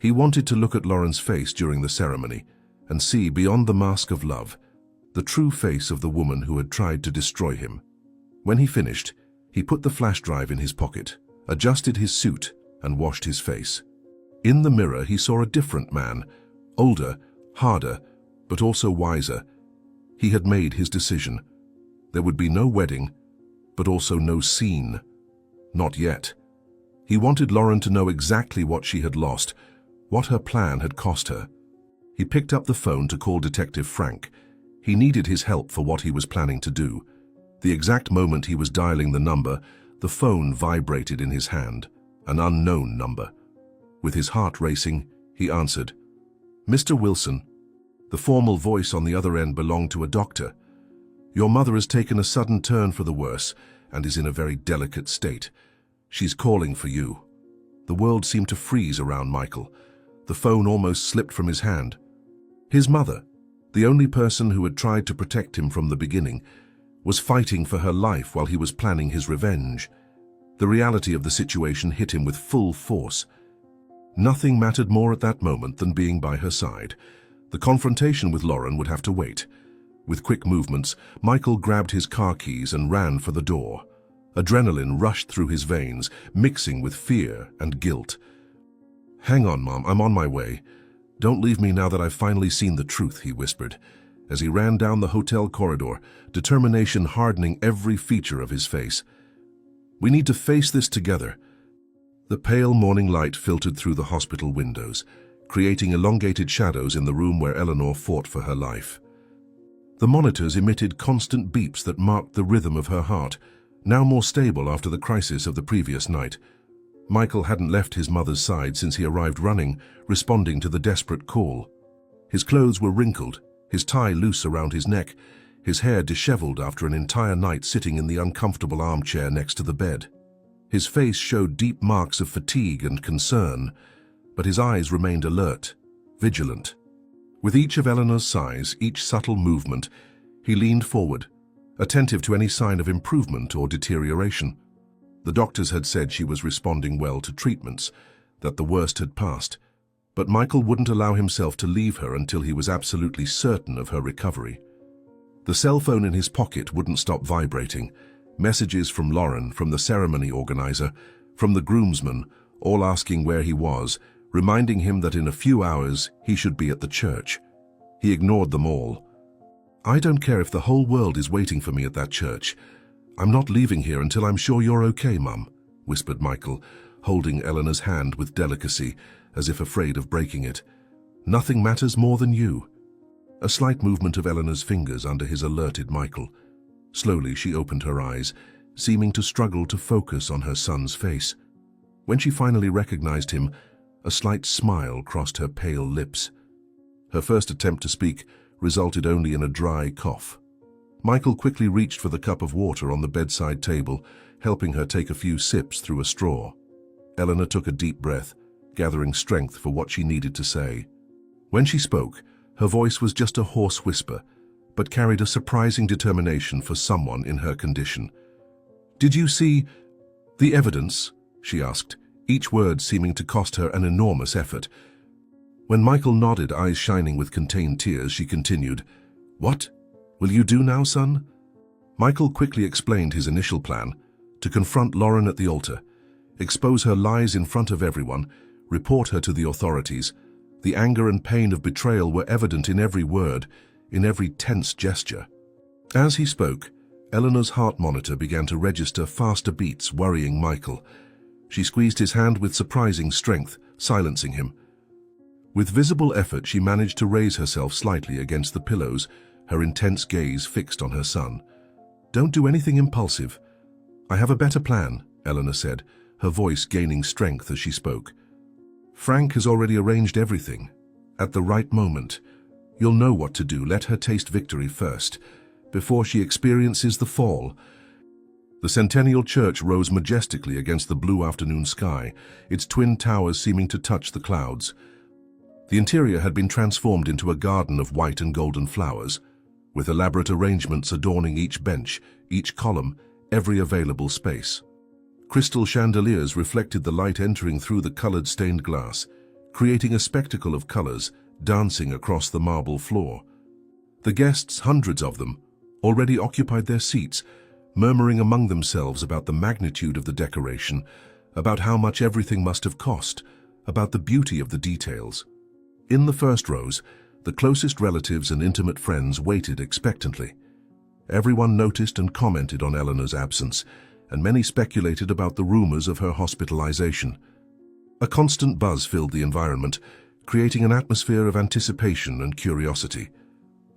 He wanted to look at Lauren's face during the ceremony and see, beyond the mask of love, the true face of the woman who had tried to destroy him. When he finished, he put the flash drive in his pocket, adjusted his suit, and washed his face. In the mirror, he saw a different man, older, harder, but also wiser. He had made his decision. There would be no wedding, but also no scene. Not yet. He wanted Lauren to know exactly what she had lost, what her plan had cost her. He picked up the phone to call Detective Frank. He needed his help for what he was planning to do. The exact moment he was dialing the number, the phone vibrated in his hand, an unknown number. With his heart racing, he answered. "Mr. Wilson." The formal voice on the other end belonged to a doctor. "Your mother has taken a sudden turn for the worse and is in a very delicate state. She's calling for you." The world seemed to freeze around Michael. The phone almost slipped from his hand. His mother, the only person who had tried to protect him from the beginning, was fighting for her life while he was planning his revenge. The reality of the situation hit him with full force. Nothing mattered more at that moment than being by her side. The confrontation with Lauren would have to wait. With quick movements, Michael grabbed his car keys and ran for the door. Adrenaline rushed through his veins, mixing with fear and guilt. "Hang on, Mom, I'm on my way. Don't leave me now that I've finally seen the truth," he whispered, as he ran down the hotel corridor, determination hardening every feature of his face. "We need to face this together." The pale morning light filtered through the hospital windows, creating elongated shadows in the room where Eleanor fought for her life. The monitors emitted constant beeps that marked the rhythm of her heart, now more stable after the crisis of the previous night. Michael hadn't left his mother's side since he arrived running, responding to the desperate call. His clothes were wrinkled, his tie loose around his neck, his hair disheveled after an entire night sitting in the uncomfortable armchair next to the bed. His face showed deep marks of fatigue and concern, but his eyes remained alert, vigilant. With each of Eleanor's sighs, each subtle movement, he leaned forward, attentive to any sign of improvement or deterioration. The doctors had said she was responding well to treatments, that the worst had passed, but Michael wouldn't allow himself to leave her until he was absolutely certain of her recovery. The cell phone in his pocket wouldn't stop vibrating. Messages from Lauren, from the ceremony organizer, from the groomsmen, all asking where he was, reminding him that in a few hours he should be at the church. He ignored them all. "I don't care if the whole world is waiting for me at that church. I'm not leaving here until I'm sure you're okay, Mum," whispered Michael, holding Eleanor's hand with delicacy, as if afraid of breaking it. "Nothing matters more than you." A slight movement of Eleanor's fingers under his alerted Michael. Slowly she opened her eyes, seeming to struggle to focus on her son's face. When she finally recognized him, a slight smile crossed her pale lips. Her first attempt to speak resulted only in a dry cough. Michael quickly reached for the cup of water on the bedside table, helping her take a few sips through a straw. Eleanor took a deep breath, gathering strength for what she needed to say. When she spoke, her voice was just a hoarse whisper, but carried a surprising determination for someone in her condition. "Did you see the evidence?" she asked, each word seeming to cost her an enormous effort. When Michael nodded, eyes shining with contained tears, she continued, "What will you do now, son?" Michael quickly explained his initial plan: to confront Lauren at the altar, expose her lies in front of everyone, report her to the authorities. The anger and pain of betrayal were evident in every word, in every tense gesture. As he spoke, Eleanor's heart monitor began to register faster beats, worrying Michael. She squeezed his hand with surprising strength, silencing him. With visible effort, she managed to raise herself slightly against the pillows, her intense gaze fixed on her son. "Don't do anything impulsive. I have a better plan," Eleanor said, her voice gaining strength as she spoke. "Frank has already arranged everything. At the right moment, you'll know what to do. Let her taste victory first, before she experiences the fall." The Centennial Church rose majestically against the blue afternoon sky, its twin towers seeming to touch the clouds. The interior had been transformed into a garden of white and golden flowers, with elaborate arrangements adorning each bench, each column, every available space. Crystal chandeliers reflected the light entering through the colored stained glass, creating a spectacle of colors dancing across the marble floor. The guests, hundreds of them, already occupied their seats, murmuring among themselves about the magnitude of the decoration, about how much everything must have cost, about the beauty of the details. In the first rows, the closest relatives and intimate friends waited expectantly. Everyone noticed and commented on Eleanor's absence, and many speculated about the rumors of her hospitalization. A constant buzz filled the environment, creating an atmosphere of anticipation and curiosity.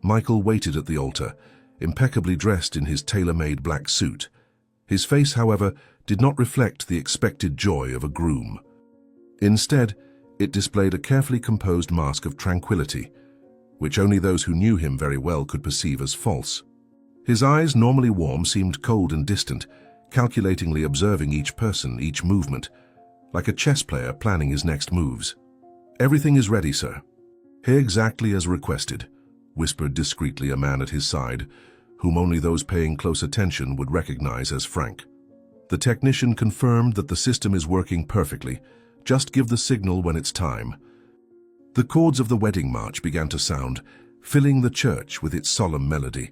Michael waited at the altar, impeccably dressed in his tailor-made black suit. His face, however, did not reflect the expected joy of a groom. Instead, it displayed a carefully composed mask of tranquility, which only those who knew him very well could perceive as false. His eyes, normally warm, seemed cold and distant, calculatingly observing each person, each movement, like a chess player planning his next moves. "Everything is ready, sir." "Here exactly as requested," whispered discreetly a man at his side, whom only those paying close attention would recognize as Frank. The technician confirmed that the system is working perfectly, Just give the signal when it's time. The chords of the wedding march began to sound, filling the church with its solemn melody.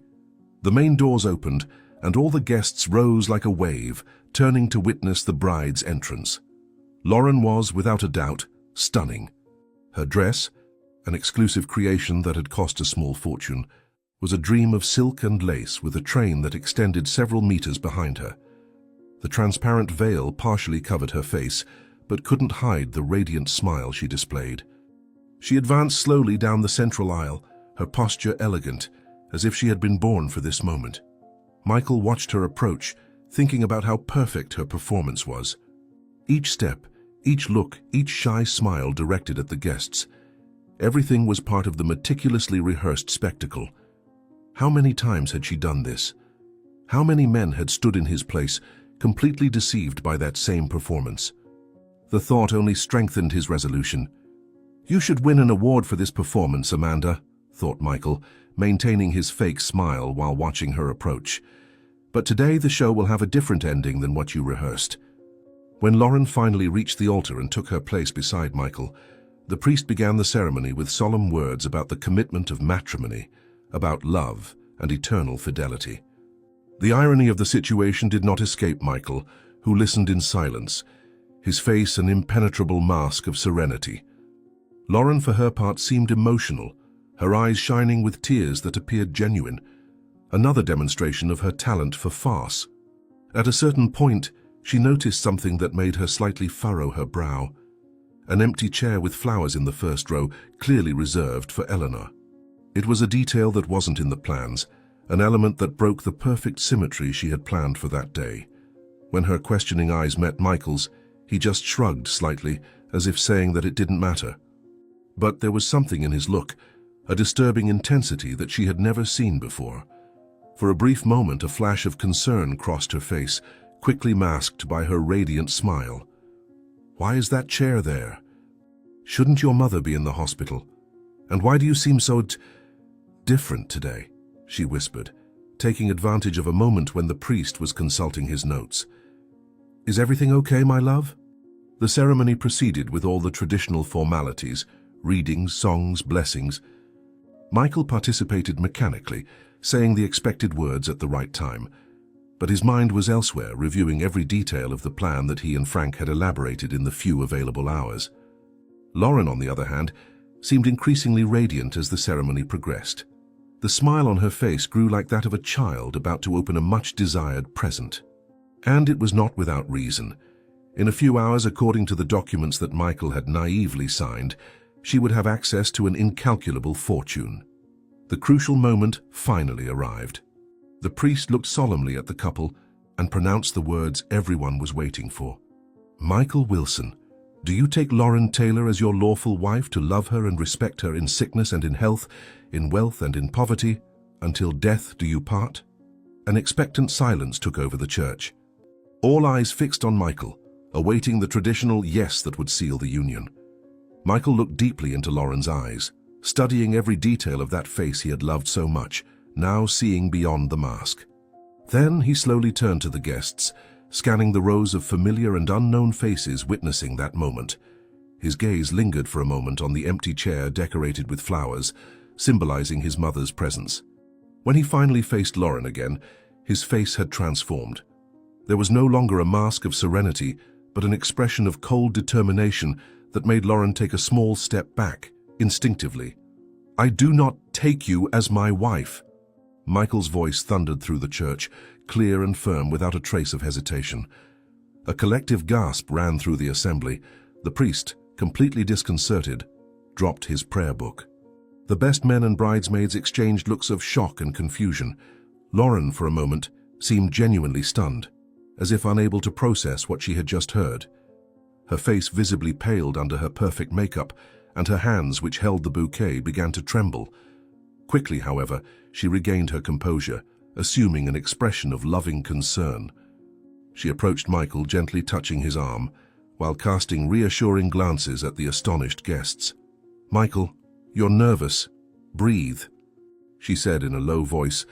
The main doors opened, and all the guests rose like a wave, turning to witness the bride's entrance. Lauren was, without a doubt, stunning. Her dress, an exclusive creation that had cost a small fortune, was a dream of silk and lace with a train that extended several meters behind her. The transparent veil partially covered her face, but couldn't hide the radiant smile she displayed. She advanced slowly down the central aisle, her posture elegant, as if she had been born for this moment. Michael watched her approach, thinking about how perfect her performance was. Each step, each look, each shy smile directed at the guests. Everything was part of the meticulously rehearsed spectacle. How many times had she done this? How many men had stood in his place, completely deceived by that same performance? The thought only strengthened his resolution. "You should win an award for this performance, Amanda," thought Michael, maintaining his fake smile while watching her approach. "But today the show will have a different ending than what you rehearsed." When Lauren finally reached the altar and took her place beside Michael, the priest began the ceremony with solemn words about the commitment of matrimony, about love and eternal fidelity. The irony of the situation did not escape Michael, who listened in silence, his face an impenetrable mask of serenity. Lauren, for her part, seemed emotional, her eyes shining with tears that appeared genuine, another demonstration of her talent for farce. At a certain point, she noticed something that made her slightly furrow her brow. An empty chair with flowers in the first row, clearly reserved for Eleanor. It was a detail that wasn't in the plans, an element that broke the perfect symmetry she had planned for that day. When her questioning eyes met Michael's, he just shrugged slightly, as if saying that it didn't matter. But there was something in his look, a disturbing intensity that she had never seen before. For a brief moment, a flash of concern crossed her face, quickly masked by her radiant smile. "Why is that chair there? Shouldn't your mother be in the hospital? And why do you seem so different today?" she whispered, taking advantage of a moment when the priest was consulting his notes. "Is everything okay, my love?" The ceremony proceeded with all the traditional formalities, readings, songs, blessings. Michael participated mechanically, saying the expected words at the right time, but his mind was elsewhere, reviewing every detail of the plan that he and Frank had elaborated in the few available hours. Lauren, on the other hand, seemed increasingly radiant as the ceremony progressed. The smile on her face grew like that of a child about to open a much-desired present. And it was not without reason. In a few hours, according to the documents that Michael had naively signed, she would have access to an incalculable fortune. The crucial moment finally arrived. The priest looked solemnly at the couple and pronounced the words everyone was waiting for. "Michael Wilson, do you take Lauren Taylor as your lawful wife to love her and respect her in sickness and in health, in wealth and in poverty, until death do you part?" An expectant silence took over the church. All eyes fixed on Michael, awaiting the traditional yes that would seal the union. Michael looked deeply into Lauren's eyes, studying every detail of that face he had loved so much, now seeing beyond the mask. Then he slowly turned to the guests, scanning the rows of familiar and unknown faces witnessing that moment. His gaze lingered for a moment on the empty chair decorated with flowers, symbolizing his mother's presence. When he finally faced Lauren again, his face had transformed. There was no longer a mask of serenity, but an expression of cold determination that made Lauren take a small step back, instinctively. "I do not take you as my wife." Michael's voice thundered through the church, clear and firm without a trace of hesitation. A collective gasp ran through the assembly. The priest, completely disconcerted, dropped his prayer book. The best men and bridesmaids exchanged looks of shock and confusion. Lauren, for a moment, seemed genuinely stunned, as if unable to process what she had just heard. Her face visibly paled under her perfect makeup, and her hands, which held the bouquet, began to tremble. Quickly, however, she regained her composure, assuming an expression of loving concern. She approached Michael, gently touching his arm, while casting reassuring glances at the astonished guests. "Michael, you're nervous. Breathe," she said in a low voice,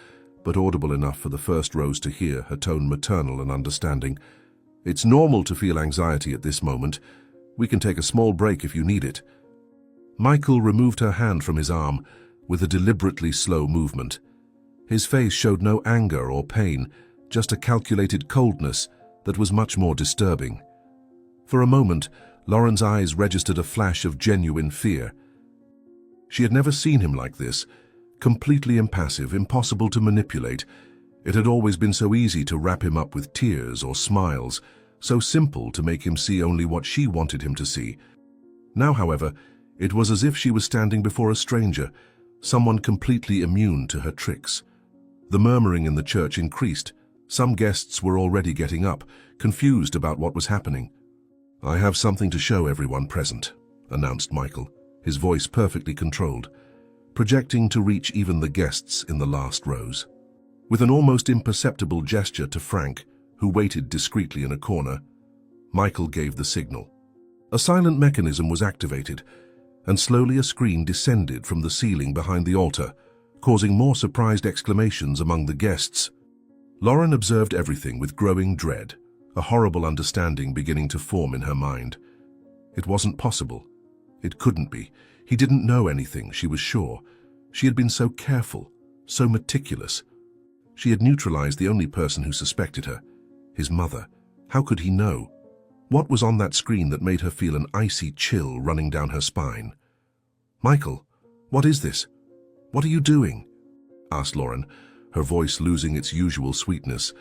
but audible enough for the first rows to hear, her tone maternal and understanding. "It's normal to feel anxiety at this moment, We can take a small break if you need it." Michael removed her hand from his arm with a deliberately slow movement. His face showed no anger or pain, just a calculated coldness that was much more disturbing. For a moment, Lauren's eyes registered a flash of genuine fear. She had never seen him like this, completely impassive, impossible to manipulate. It had always been so easy to wrap him up with tears or smiles, so simple to make him see only what she wanted him to see. Now, however, it was as if she was standing before a stranger, someone completely immune to her tricks. The murmuring in the church increased. Some guests were already getting up, confused about what was happening. "I have something to show everyone present," announced Michael, his voice perfectly controlled, projecting to reach even the guests in the last rows. With an almost imperceptible gesture to Frank, who waited discreetly in a corner, Michael gave the signal. A silent mechanism was activated, and slowly a screen descended from the ceiling behind the altar, causing more surprised exclamations among the guests. Lauren observed everything with growing dread, a horrible understanding beginning to form in her mind. It wasn't possible. It couldn't be. He didn't know anything, she was sure. She had been so careful, so meticulous. She had neutralized the only person who suspected her, his mother. How could he know? What was on that screen that made her feel an icy chill running down her spine? "Michael, what is this? What are you doing?" asked Lauren, her voice losing its usual sweetness,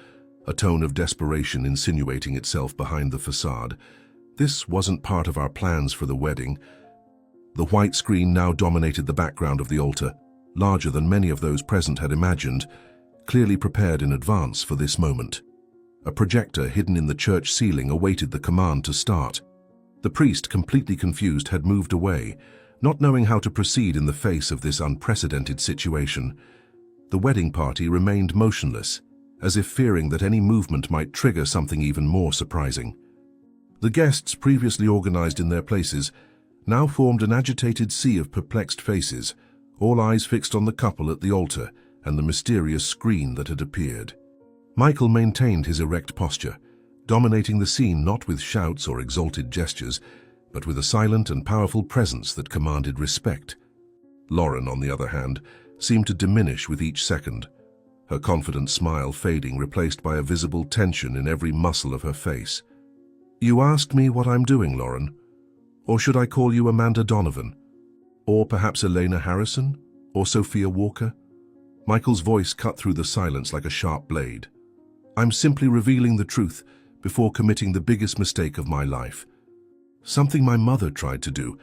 a tone of desperation insinuating itself behind the facade. This wasn't part of our plans for the wedding. The white screen now dominated the background of the altar, larger than many of those present had imagined, clearly prepared in advance for this moment. A projector hidden in the church ceiling awaited the command to start. The priest, completely confused, had moved away, not knowing how to proceed in the face of this unprecedented situation. The wedding party remained motionless, as if fearing that any movement might trigger something even more surprising. The guests, previously organized in their places, now formed an agitated sea of perplexed faces, all eyes fixed on the couple at the altar and the mysterious screen that had appeared. Michael maintained his erect posture, dominating the scene not with shouts or exalted gestures, but with a silent and powerful presence that commanded respect. Lauren, on the other hand, seemed to diminish with each second, her confident smile fading, replaced by a visible tension in every muscle of her face. "You asked me what I'm doing, Lauren. Or should I call you Amanda Donovan? Or perhaps Elena Harrison? Or Sophia Walker?" Michael's voice cut through the silence like a sharp blade. "I'm simply revealing the truth before committing the biggest mistake of my life. Something my mother tried to do,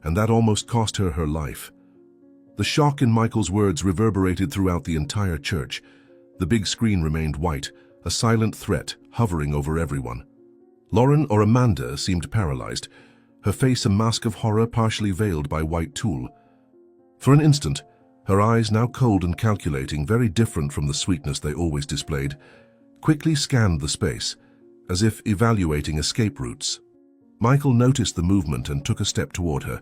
and that almost cost her her life." The shock in Michael's words reverberated throughout the entire church. The big screen remained white, a silent threat hovering over everyone. Lauren, or Amanda, seemed paralyzed, her face a mask of horror partially veiled by white tulle. For an instant, her eyes, now cold and calculating, very different from the sweetness they always displayed, quickly scanned the space, as if evaluating escape routes. Michael noticed the movement and took a step toward her,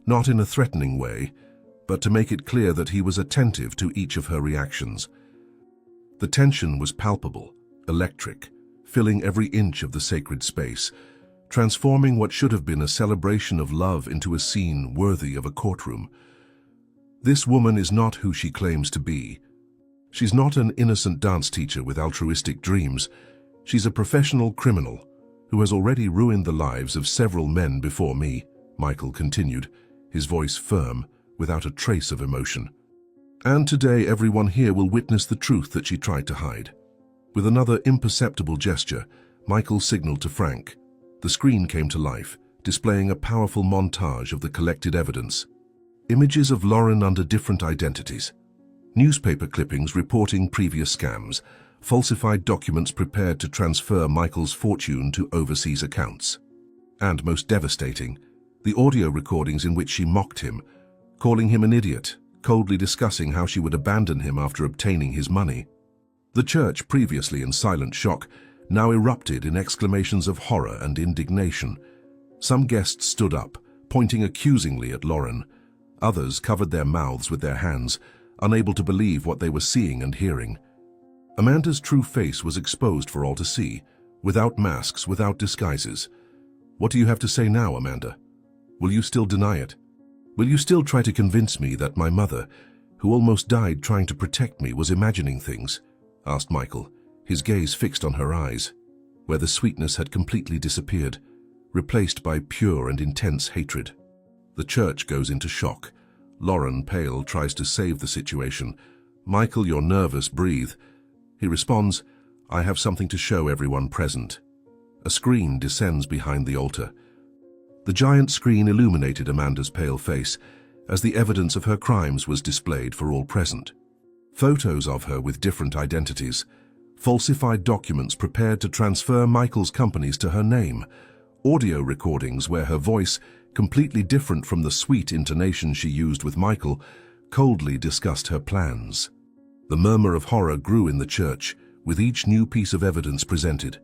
not in a threatening way, but to make it clear that he was attentive to each of her reactions. The tension was palpable, electric, filling every inch of the sacred space, transforming what should have been a celebration of love into a scene worthy of a courtroom. This woman is not who she claims to be. She's not an innocent dance teacher with altruistic dreams. She's a professional criminal who has already ruined the lives of several men before me, Michael continued, his voice firm, without a trace of emotion. "And today everyone here will witness the truth that she tried to hide." With another imperceptible gesture, Michael signaled to Frank. The screen came to life, displaying a powerful montage of the collected evidence. Images of Lauren under different identities, newspaper clippings reporting previous scams, falsified documents prepared to transfer Michael's fortune to overseas accounts. And most devastating, the audio recordings in which she mocked him, calling him an idiot, coldly discussing how she would abandon him after obtaining his money. The church, previously in silent shock, now erupted in exclamations of horror and indignation. Some guests stood up, pointing accusingly at Lauren. Others covered their mouths with their hands, unable to believe what they were seeing and hearing. Amanda's true face was exposed for all to see, without masks, without disguises. What do you have to say now, Amanda? Will you still deny it? Will you still try to convince me that my mother, who almost died trying to protect me, was imagining things? Asked Michael, his gaze fixed on her eyes, where the sweetness had completely disappeared, replaced by pure and intense hatred. The church goes into shock. Lauren, pale, tries to save the situation. Michael, you're nervous, breathe. He responds, I have something to show everyone present. A screen descends behind the altar. The giant screen illuminated Amanda's pale face as the evidence of her crimes was displayed for all present. Photos of her with different identities, falsified documents prepared to transfer Michael's companies to her name, audio recordings where her voice, completely different from the sweet intonation she used with Michael, coldly discussed her plans. The murmur of horror grew in the church with each new piece of evidence presented.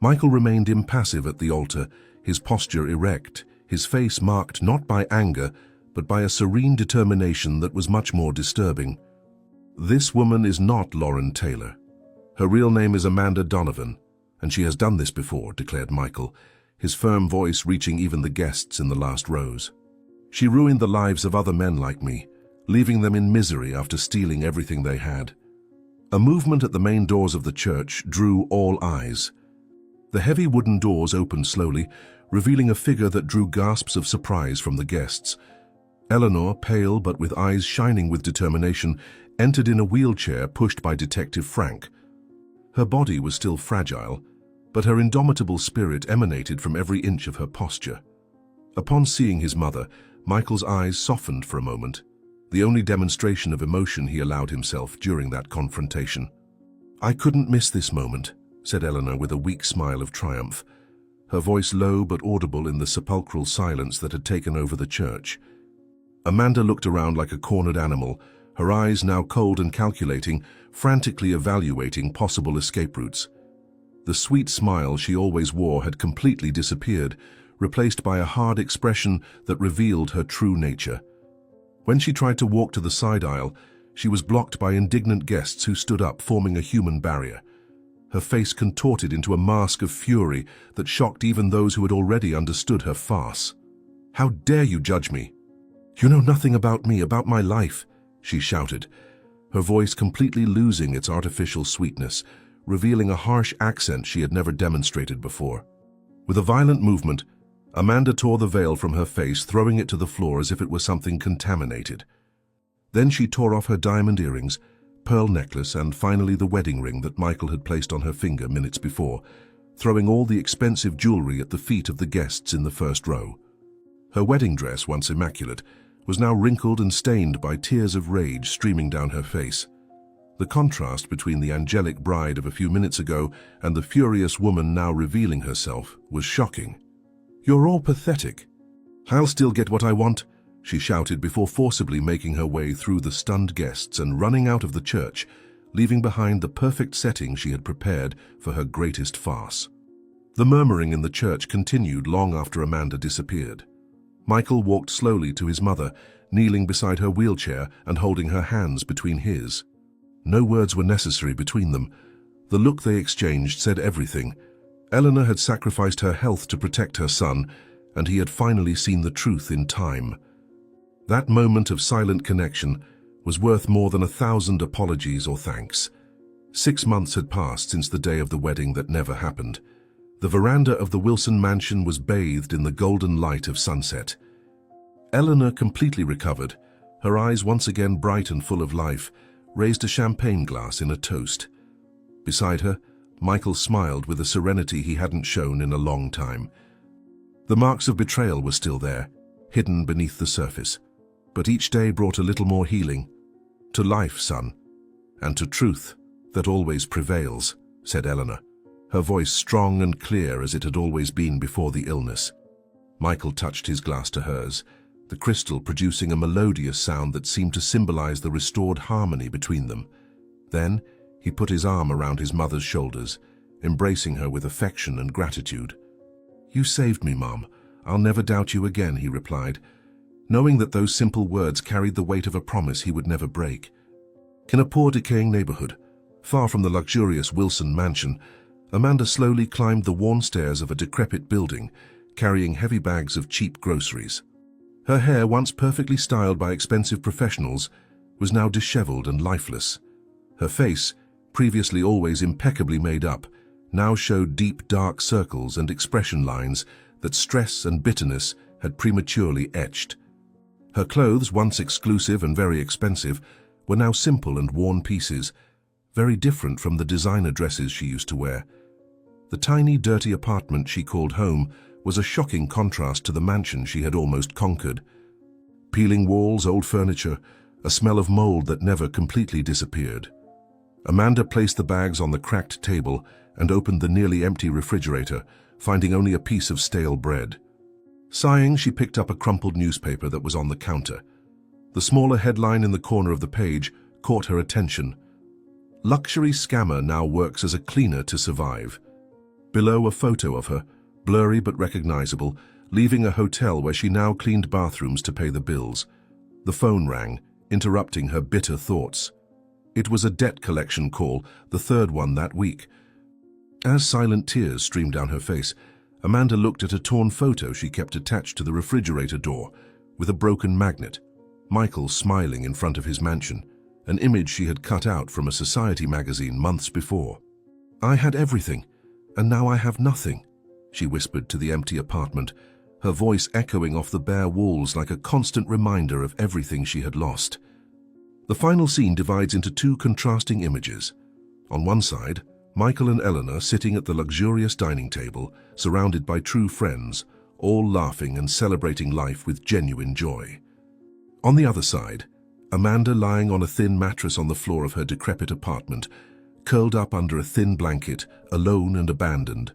Michael remained impassive at the altar, his posture erect, his face marked not by anger, but by a serene determination that was much more disturbing. This woman is not Lauren Taylor. Her real name is Amanda Donovan, and she has done this before, declared Michael, his firm voice reaching even the guests in the last rows. She ruined the lives of other men like me, leaving them in misery after stealing everything they had. A movement at the main doors of the church drew all eyes. The heavy wooden doors opened slowly, revealing a figure that drew gasps of surprise from the guests. Eleanor, pale but with eyes shining with determination, entered in a wheelchair pushed by Detective Frank. Her body was still fragile, but her indomitable spirit emanated from every inch of her posture. Upon seeing his mother, Michael's eyes softened for a moment, the only demonstration of emotion he allowed himself during that confrontation. I couldn't miss this moment, said Eleanor with a weak smile of triumph, her voice low but audible in the sepulchral silence that had taken over the church. Amanda looked around like a cornered animal, her eyes now cold and calculating, frantically evaluating possible escape routes. The sweet smile she always wore had completely disappeared, replaced by a hard expression that revealed her true nature. When she tried to walk to the side aisle, she was blocked by indignant guests who stood up, forming a human barrier. Her face contorted into a mask of fury that shocked even those who had already understood her farce. How dare you judge me? You know nothing about me, about my life, she shouted, her voice completely losing its artificial sweetness, revealing a harsh accent she had never demonstrated before. With a violent movement, Amanda tore the veil from her face, throwing it to the floor as if it were something contaminated. Then she tore off her diamond earrings, pearl necklace, and finally the wedding ring that Michael had placed on her finger minutes before, throwing all the expensive jewelry at the feet of the guests in the first row. Her wedding dress, once immaculate, was now wrinkled and stained by tears of rage streaming down her face. The contrast between the angelic bride of a few minutes ago and the furious woman now revealing herself was shocking. You're all pathetic. I'll still get what I want, she shouted before forcibly making her way through the stunned guests and running out of the church, leaving behind the perfect setting she had prepared for her greatest farce. The murmuring in the church continued long after Amanda disappeared. Michael walked slowly to his mother, kneeling beside her wheelchair and holding her hands between his. No words were necessary between them. The look they exchanged said everything. Eleanor had sacrificed her health to protect her son, and he had finally seen the truth in time. That moment of silent connection was worth more than 1,000 apologies or thanks. 6 months had passed since the day of the wedding that never happened. The veranda of the Wilson mansion was bathed in the golden light of sunset. Eleanor, completely recovered, her eyes once again bright and full of life, raised a champagne glass in a toast. Beside her, Michael smiled with a serenity he hadn't shown in a long time. The marks of betrayal were still there, hidden beneath the surface. But each day brought a little more healing. To life, son, and to truth that always prevails, said Eleanor, her voice strong and clear as it had always been before the illness. Michael touched his glass to hers, the crystal producing a melodious sound that seemed to symbolize the restored harmony between them. Then he put his arm around his mother's shoulders, embracing her with affection and gratitude. You saved me, Mom. I'll never doubt you again, he replied, knowing that those simple words carried the weight of a promise he would never break. In a poor, decaying neighborhood, far from the luxurious Wilson mansion, Amanda slowly climbed the worn stairs of a decrepit building, carrying heavy bags of cheap groceries. Her hair, once perfectly styled by expensive professionals, was now disheveled and lifeless. Her face, previously always impeccably made up, now showed deep dark circles and expression lines that stress and bitterness had prematurely etched. Her clothes, once exclusive and very expensive, were now simple and worn pieces, very different from the designer dresses she used to wear. The tiny, dirty apartment she called home was a shocking contrast to the mansion she had almost conquered. Peeling walls, old furniture, a smell of mold that never completely disappeared. Amanda placed the bags on the cracked table and opened the nearly empty refrigerator, finding only a piece of stale bread. Sighing, she picked up a crumpled newspaper that was on the counter. The smaller headline in the corner of the page caught her attention. "Luxury scammer now works as a cleaner to survive." Below, a photo of her, blurry but recognizable, leaving a hotel where she now cleaned bathrooms to pay the bills. The phone rang, interrupting her bitter thoughts. It was a debt collection call, the third one that week. As silent tears streamed down her face, Amanda looked at a torn photo she kept attached to the refrigerator door, with a broken magnet. Michael smiling in front of his mansion, an image she had cut out from a society magazine months before. "I had everything, and now I have nothing," she whispered to the empty apartment, her voice echoing off the bare walls like a constant reminder of everything she had lost. The final scene divides into two contrasting images. On one side, Michael and Eleanor sitting at the luxurious dining table, surrounded by true friends, all laughing and celebrating life with genuine joy. On the other side, Amanda lying on a thin mattress on the floor of her decrepit apartment, curled up under a thin blanket, alone and abandoned.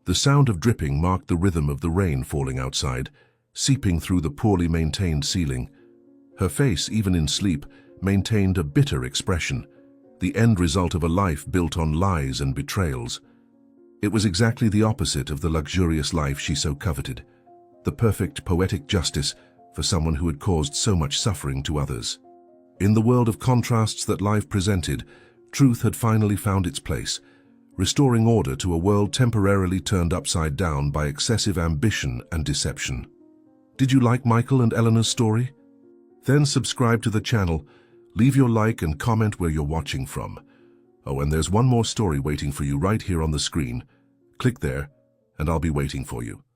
The sound of dripping marked the rhythm of the rain falling outside, seeping through the poorly maintained ceiling. Her face, even in sleep, maintained a bitter expression, the end result of a life built on lies and betrayals. It was exactly the opposite of the luxurious life she so coveted, the perfect poetic justice for someone who had caused so much suffering to others. In the world of contrasts that life presented, truth had finally found its place, restoring order to a world temporarily turned upside down by excessive ambition and deception. Did you like Michael and Eleanor's story? Then subscribe to the channel, leave your like and comment where you're watching from. Oh, and there's one more story waiting for you right here on the screen. Click there, and I'll be waiting for you.